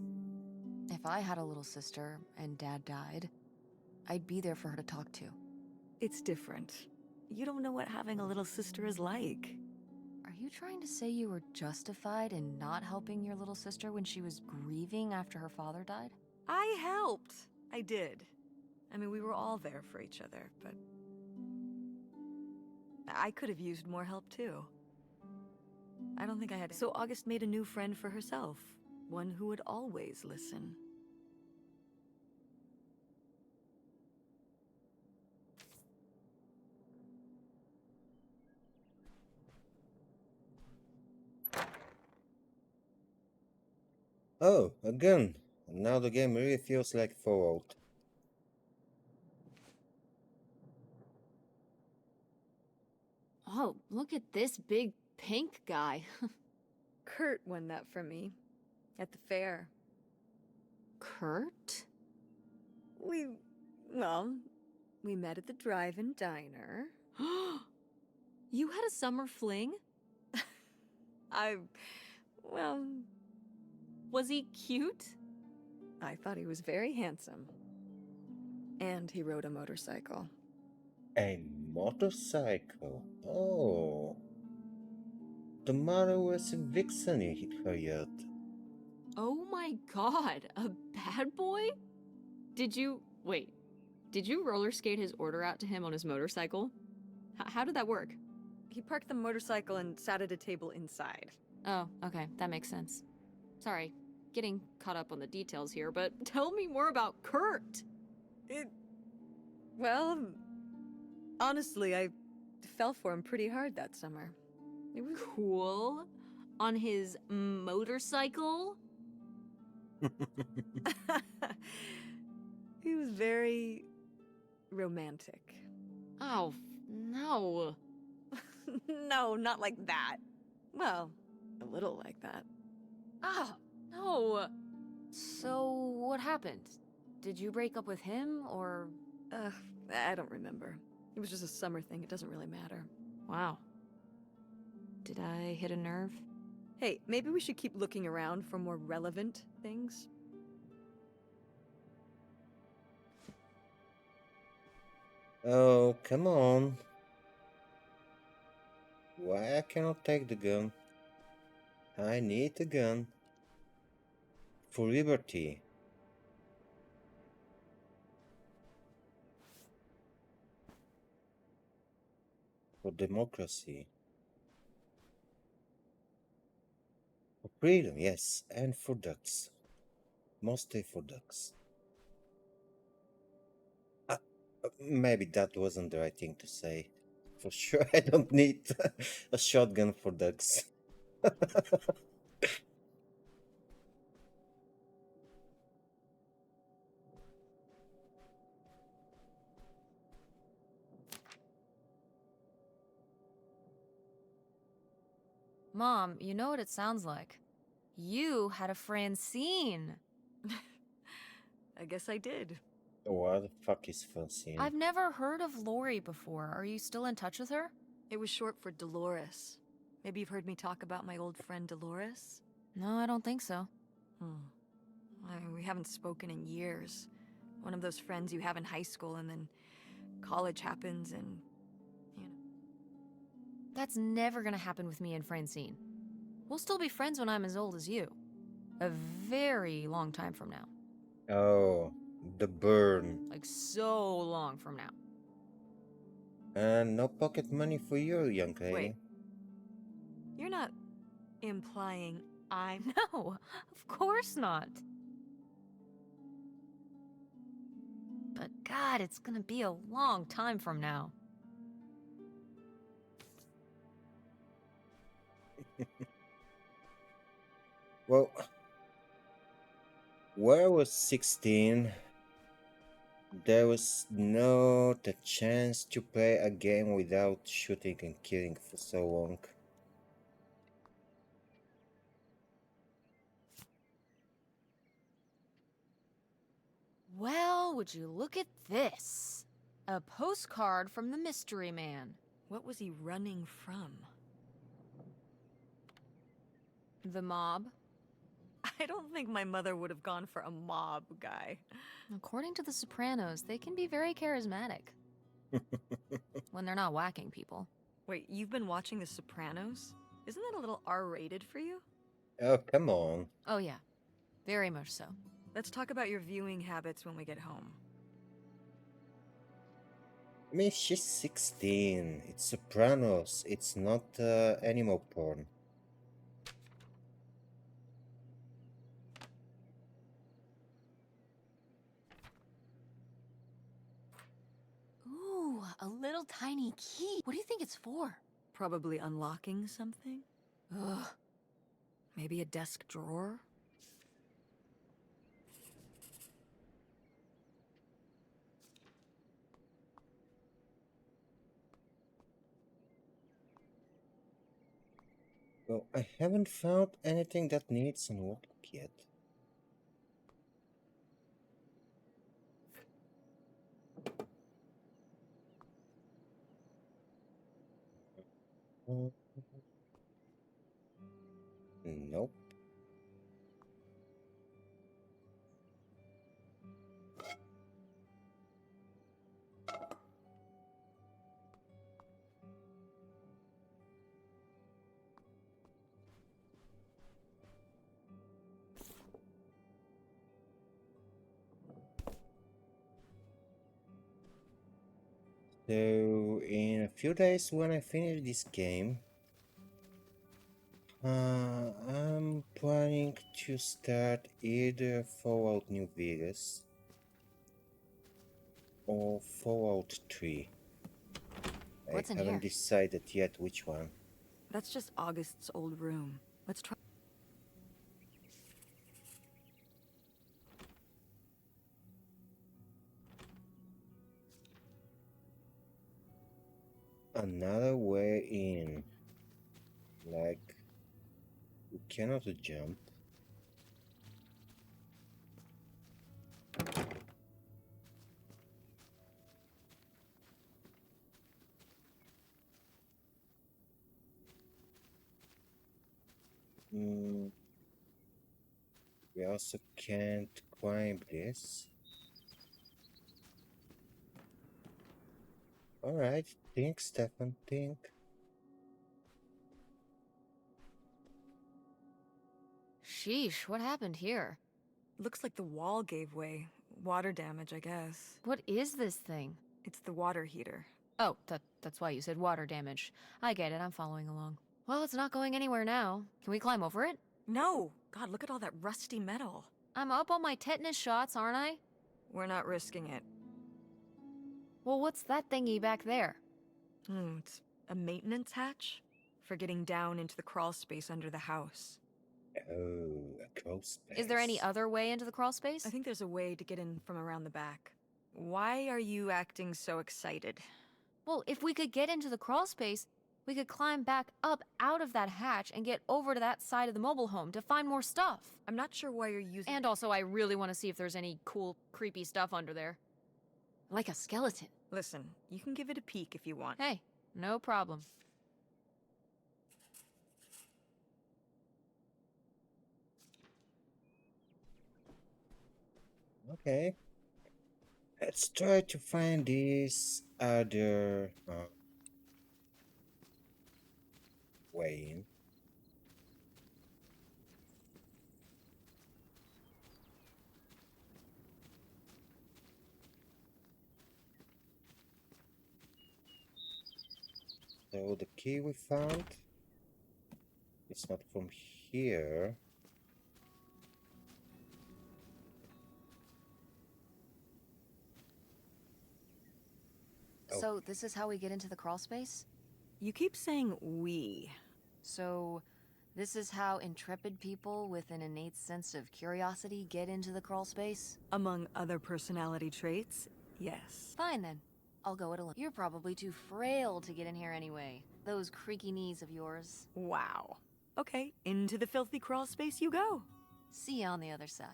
If I had a little sister and Dad died, I'd be there for her to talk to. It's different. You don't know what having a little sister is like. Are you trying to say you were justified in not helping your little sister when she was grieving after her father died? I helped. I did. I mean, we were all there for each other, but I could have used more help too. I don't think I had. So August made a new friend for herself, one who would always listen. Oh, a gun! And now the game really feels like Fallout. Oh, look at this big pink guy. Kurt won that from me at the fair. Kurt? Well, we met at the drive-in diner. You had a summer fling? Well, Was he cute? I thought he was very handsome. And he rode a motorcycle. A motorcycle? Oh. The mother was a vixen in her youth. Oh my god, a bad boy? Wait, did you roller skate his order out to him on his motorcycle? How did that work? He parked the motorcycle and sat at a table inside. Oh, okay, that makes sense. Sorry, getting caught up on the details here, but tell me more about Kurt! Well, honestly, I fell for him pretty hard that summer. It was Cool. On his motorcycle? He was very romantic. Oh, no. No, not like that. Well, a little like that. Ah, no. So, what happened? Did you break up with him, or... I don't remember. It was just a summer thing. It doesn't really matter. Wow. Did I hit a nerve? Hey, maybe we should keep looking around for more relevant things. Oh, come on. Why I cannot take the gun? I need the gun. For liberty. For democracy. For freedom, yes. And for ducks. Mostly for ducks. Maybe that wasn't the right thing to say. For sure, I don't need a shotgun for ducks. Mom, you know what it sounds like. You had a Francine. I guess I did. What the fuck is Francine? I've never heard of Lori before. Are you still in touch with her? It was short for Dolores. Maybe you've heard me talk about my old friend Dolores? No, I don't think so. We haven't spoken in years. One of those friends you have in high school and then college happens and, you know. That's never gonna happen with me and Francine. We'll still be friends when I'm as old as you. A very long time from now. Oh, the burn. Like, so long from now. And no pocket money for you, young lady. Wait. You're not implying I'm... No, of course not. But God, it's gonna be a long time from now. Well, when I was 16, there was not a chance to play a game without shooting and killing for so long. Well, would you look at this? A postcard from the mystery man. What was he running from? The mob? I don't think my mother would have gone for a mob guy. According to The Sopranos, they can be very charismatic. When they're not whacking people. Wait, you've been watching The Sopranos? Isn't that a little R-rated for you? Oh, come on. Oh yeah, very much so. Let's talk about your viewing habits when we get home. I mean, she's 16. It's Sopranos. It's not animal porn. Ooh, a little tiny key. What do you think it's for? Probably unlocking something? Ugh. Maybe a desk drawer? Well, I haven't found anything that needs unlocking yet. Mm, Nope. So, in a few days when I finish this game, I'm planning to start either Fallout New Vegas or Fallout 3. I What's in haven't here? decided yet which one. That's just August's old room. Let's try. Another way in. Like, we cannot jump. Mm, we also can't climb this. Alright, think, Stefan, think. Sheesh, what happened here? Looks like the wall gave way. Water damage, I guess. What is this thing? It's the water heater. Oh, that's why you said water damage. I get it, I'm following along. Well, it's not going anywhere now. Can we climb over it? No! God, look at all that rusty metal. I'm up on my tetanus shots, aren't I? We're not risking it. Well, what's that thingy back there? It's a maintenance hatch? For getting down into the crawl space under the house. Oh, a crawl space. Is there any other way into the crawl space? I think there's a way to get in from around the back. Why are you acting so excited? Well, if we could get into the crawl space, we could climb back up out of that hatch and get over to that side of the mobile home to find more stuff. I'm not sure why you're using. And also, I really want to see if there's any cool, creepy stuff under there. Like a skeleton. Listen, you can give it a peek if you want. Hey, no problem. Okay. Let's try to find this other way in. So the key we found, it's not from here. Oh. So, this is how we get into the crawl space? You keep saying we. So, This is how intrepid people with an innate sense of curiosity get into the crawl space? Among other personality traits, yes. Fine then. I'll go it alone. You're probably too frail to get in here anyway. Those creaky knees of yours. Wow. Okay, into the filthy crawl space you go. See you on the other side.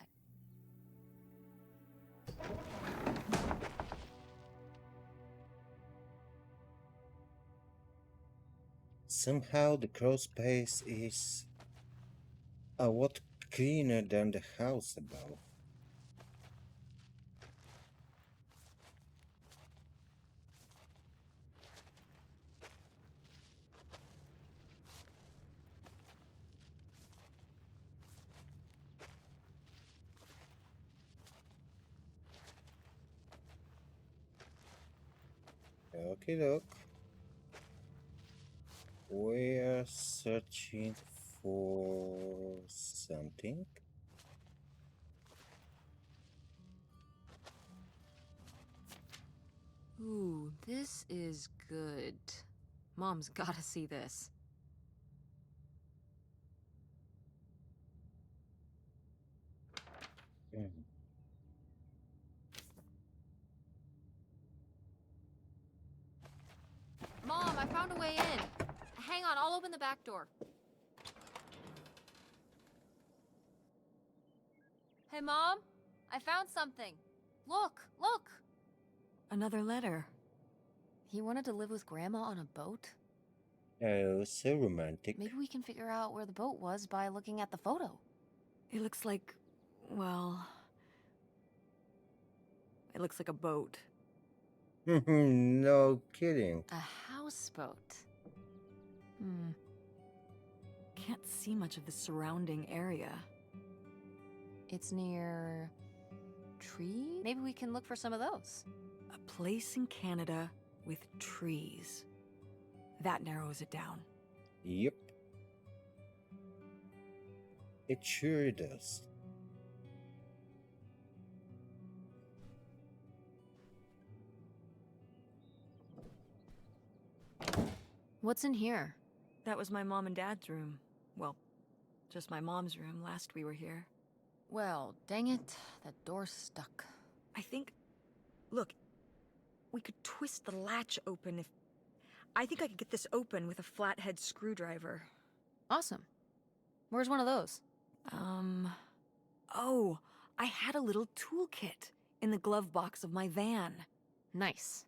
Somehow the crawl space is a lot cleaner than the house above. Okay, look. We're searching for something. Ooh, this is good. Mom's gotta see this. Mm. Mom, I found a way in. Hang on, I'll open the back door. Hey, Mom? I found something. Look, look! Another letter. He wanted to live with Grandma on a boat? Oh, so romantic. Maybe we can figure out where the boat was by looking at the photo. It looks like, well... It looks like a boat. No kidding. A houseboat. Can't see much of the surrounding area. It's near... tree? Maybe we can look for some of those. A place in Canada with trees. That narrows it down. Yep. It sure does. What's in here? That was my mom and dad's room. Well, just my mom's room last we were here. Well, dang it, that door's stuck. I think... Look, we could twist the latch open if... I think I could get this open with a flathead screwdriver. Awesome. Where's one of those? Oh, I had a little toolkit in the glove box of my van. Nice.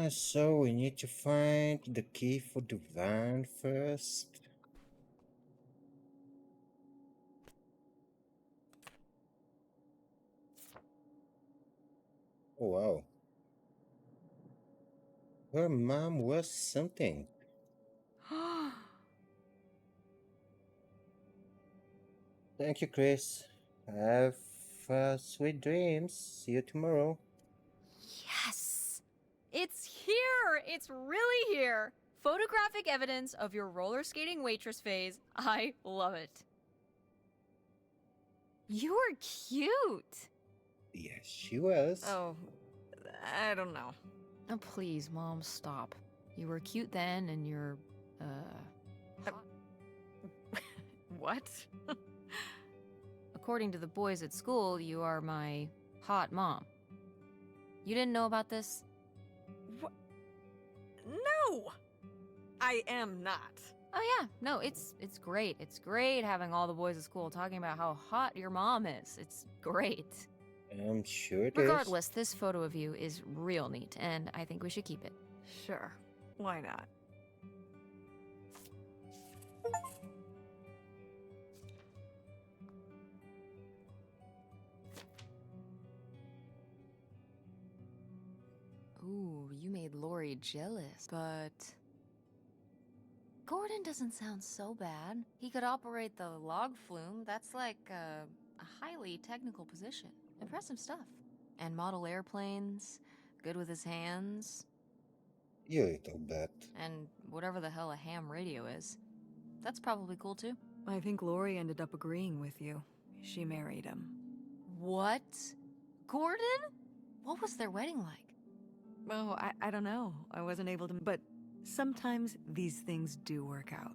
So we need to find the key for the van first. Oh wow. Her mom was something. Thank you, Chris. Have sweet dreams. See you tomorrow. Yes! It's here! It's really here! Photographic evidence of your roller skating waitress phase. I love it. You're cute! Yes, she was. Oh, I don't know. Oh, please, Mom, stop. You were cute then, and you're, hot. What? According to the boys at school, you are my hot mom. You didn't know about this? What? No! I am not. Oh yeah, no, it's great. It's great having all the boys at school talking about how hot your mom is. It's great. I'm sure it is. Regardless, this photo of you is real neat, and I think we should keep it. Sure. Why not? Ooh, you made Lori jealous, but... Gordon doesn't sound so bad. He could operate the log flume. That's like a highly technical position. Impressive stuff. And model airplanes, good with his hands, You little bat. and whatever the hell a ham radio is. That's probably cool too. I think Lori ended up agreeing with you. She married him. What? Gordon? What was their wedding like? Oh, I don't know. I wasn't able to, but sometimes these things do work out.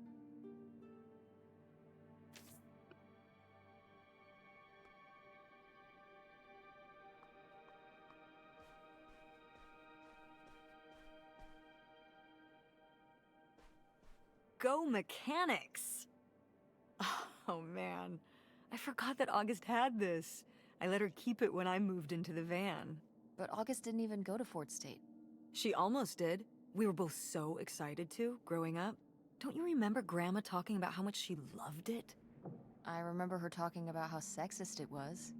Go mechanics! Oh man, I forgot that August had this. I let her keep it when I moved into the van. But August didn't even go to Fort State. She almost did. We were both so excited to, growing up. Don't you remember Grandma talking about how much she loved it? I remember her talking about how sexist it was.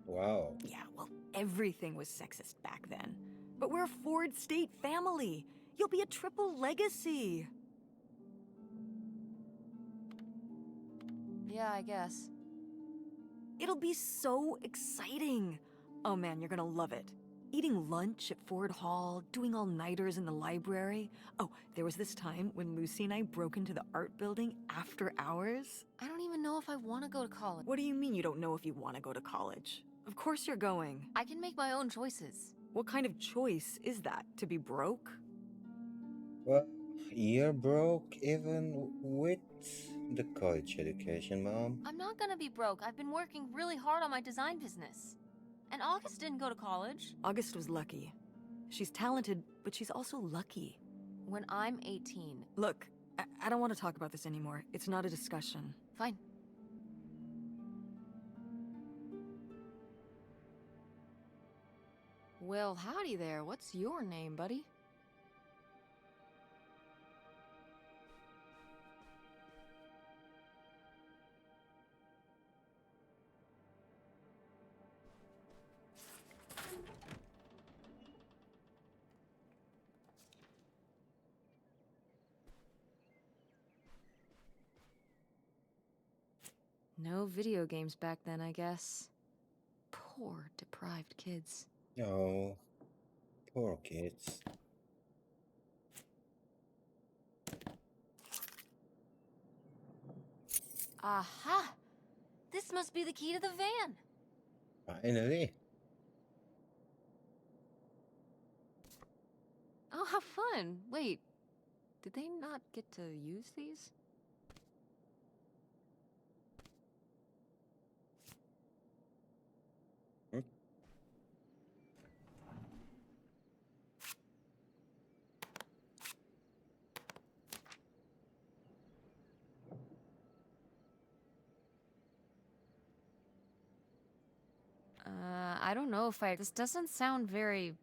Wow. Yeah, well, everything was sexist back then. But we're a Ford State family. You'll be a triple legacy. Yeah, I guess. It'll be so exciting. Oh man, you're gonna love it. Eating lunch at Ford Hall, doing all-nighters in the library. Oh, there was this time when Lucy and I broke into the art building after hours. I don't even know if I want to go to college. What do you mean you don't know if you want to go to college? Of course you're going. I can make my own choices. What kind of choice is that? To be broke? Well, you're broke even with the college education, Mom. I'm not gonna be broke. I've been working really hard on my design business. And August didn't go to college. August was lucky. She's talented, but she's also lucky. When I'm 18. Look, I don't want to talk about this anymore. It's not a discussion. Fine. Well, howdy there. What's your name, buddy? No video games back then, I guess. Poor, deprived kids. Oh, poor kids. Aha! This must be the key to the van. Finally. Oh, how fun. Wait, did they not get to use these? Hmm? I don't know if I... This doesn't sound very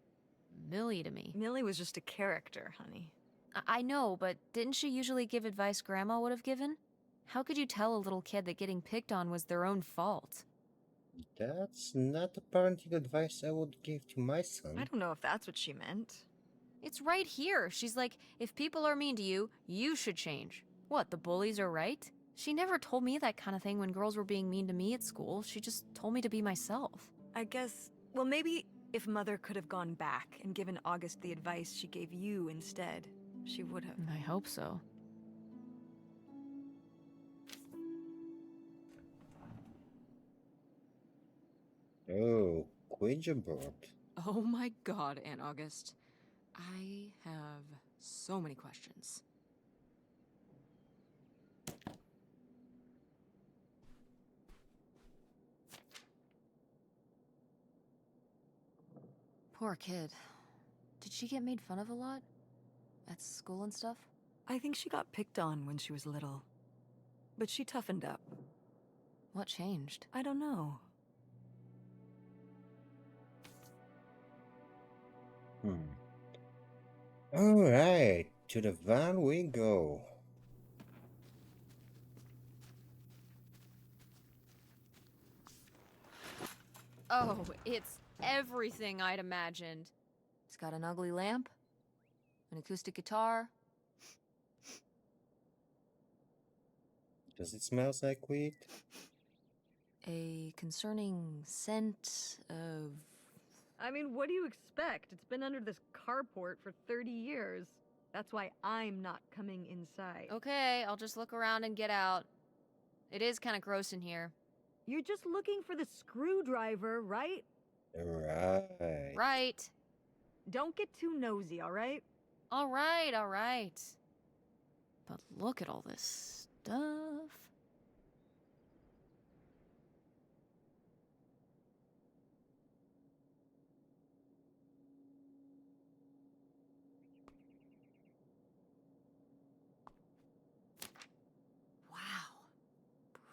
Millie to me. Millie was just a character, honey. I know, but didn't she usually give advice Grandma would have given? How could you tell a little kid that getting picked on was their own fault? That's not the parenting advice I would give to my son. I don't know if that's what she meant. It's right here. She's like, if people are mean to you, you should change. What, the bullies are right? She never told me that kind of thing when girls were being mean to me at school. She just told me to be myself. I guess, well, maybe if Mother could have gone back and given August the advice she gave you instead, she would have. I hope so. Oh, Ouija board. Oh my god, Aunt August. I have so many questions. Poor kid. Did she get made fun of a lot? At school and stuff? I think she got picked on when she was little. But she toughened up. What changed? I don't know. Alright, to the van we go. Oh, it's everything I'd imagined. It's got an ugly lamp, an acoustic guitar. Does it smell like weed? A concerning scent of... I mean, what do you expect? It's been under this carport for 30 years. That's why I'm not coming inside. Okay, I'll just look around and get out. It is kind of gross in here. You're just looking for the screwdriver, right? Right. Right. Don't get too nosy, all right? All right, all right. But look at all this stuff. Wow.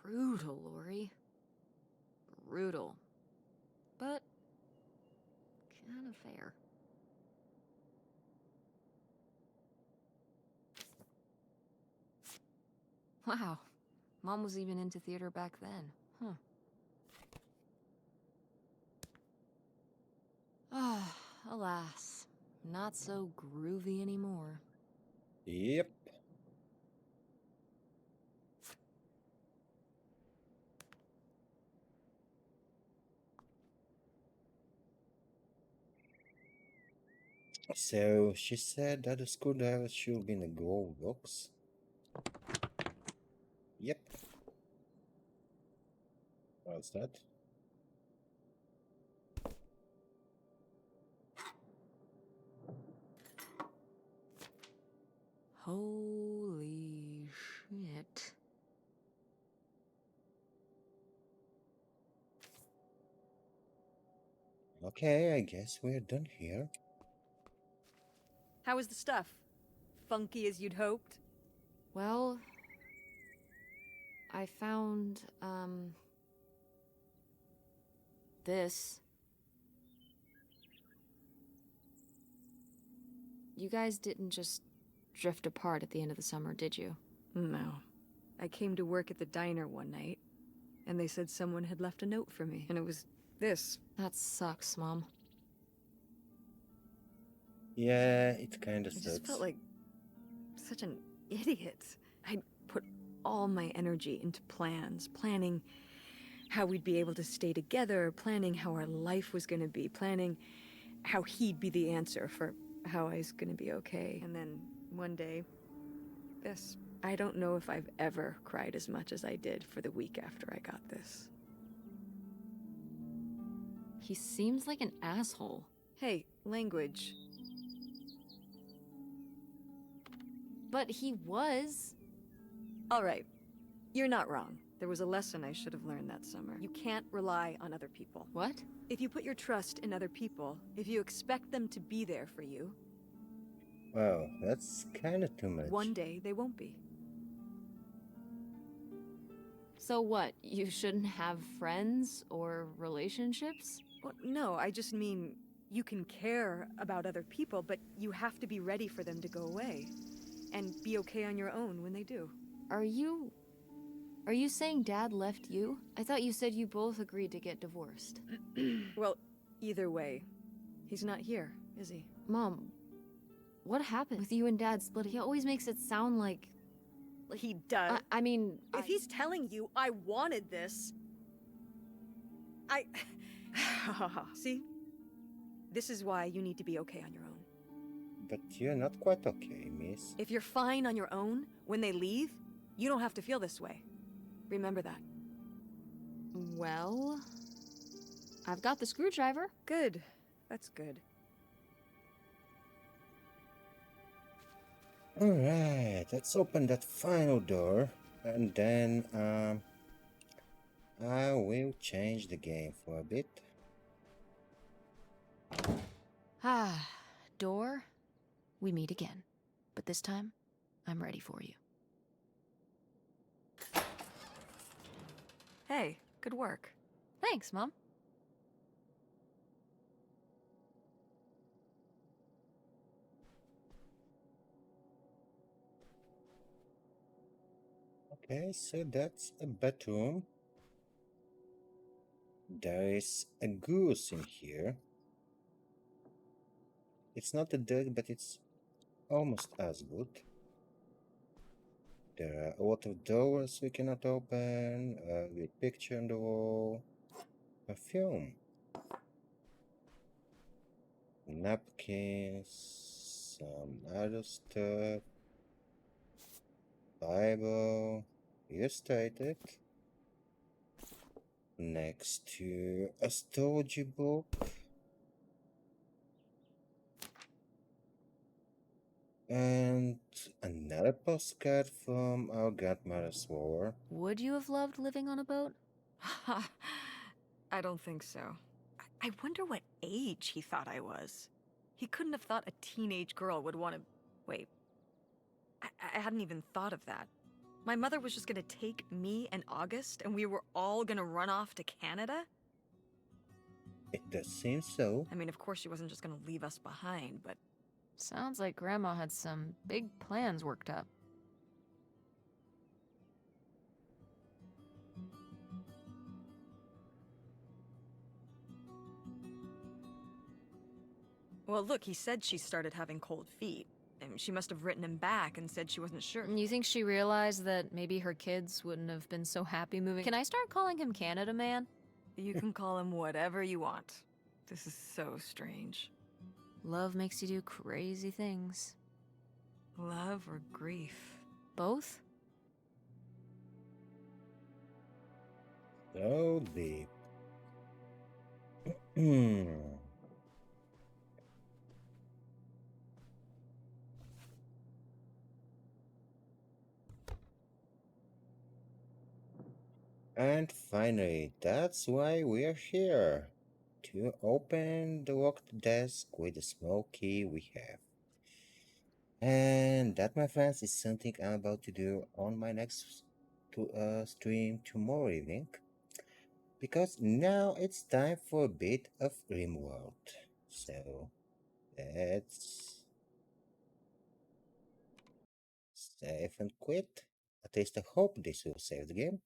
Brutal, Lori. Brutal. But kind of fair. Wow. Mom was even into theater back then. Huh. Ah, alas. Not so groovy anymore. Yep. So she said that the screwdriver should be in the gold box. Yep. What's that? Holy shit. Okay, I guess we're done here. How was the stuff? Funky as you'd hoped? Well, I found, this. You guys didn't just drift apart at the end of the summer, did you? No. I came to work at the diner one night, and they said someone had left a note for me, and it was this. That sucks, Mom. Yeah, it kinda I just felt sucks. like such an idiot. I'd put all my energy into plans, planning how we'd be able to stay together, planning how our life was gonna be, planning how he'd be the answer for how I was gonna be okay. And then one day, this. I don't know if I've ever cried as much as I did for the week after I got this. He seems like an asshole. Hey, language. But he was. All right, you're not wrong. There was a lesson I should have learned that summer. You can't rely on other people. What? If you put your trust in other people, if you expect them to be there for you, Wow, that's kinda too much. one day they won't be. So what? You shouldn't have friends or relationships? Well, no, I just mean you can care about other people, but you have to be ready for them to go away. And be okay on your own when they do. Are you saying Dad left you? I thought you said you both agreed to get divorced. Well, either way, he's not here, is he? Mom, what happened with you and Dad split? He always makes it sound like... He does. I mean... If he's telling you I wanted this, I... See? This is why you need to be okay on your own. But you're not quite okay, miss. If you're fine on your own, when they leave, you don't have to feel this way. Remember that. Well... I've got the screwdriver. Good. That's good. Alright, let's open that final door. And then, I will change the game for a bit. Ah, door. We meet again. But this time, I'm ready for you. Hey, good work. Thanks, Mom. Okay, so that's a bedroom. There is a goose in here. It's not a dog, but it's almost as good. There are a lot of doors we cannot open, with picture on the wall, perfume, napkins, some other stuff, Bible, illustrated, next to a storage book, And another postcard from our grandmother's war. Would you have loved living on a boat? I don't think so. I wonder what age he thought I was. He couldn't have thought a teenage girl would want to. Wait, I hadn't even thought of that. My mother was just gonna take me and August, and we were all gonna run off to Canada? It does seem so. I mean, of course, she wasn't just gonna leave us behind, but Sounds like Grandma had some big plans worked up. well, look, he said she started having cold feet. And she must have written him back and said she wasn't sure. You think she realized that maybe her kids wouldn't have been so happy moving? Can I start calling him Canada Man? You can call him whatever you want. This is so strange. Love makes you do crazy things. Love or grief? Both? So deep. Hmm. And finally, that's why we're here. To open the locked desk with the small key we have. And that, my friends, is something I'm about to do on my next stream tomorrow evening. Because now it's time for a bit of RimWorld. So let's save and quit. At least I hope this will save the game.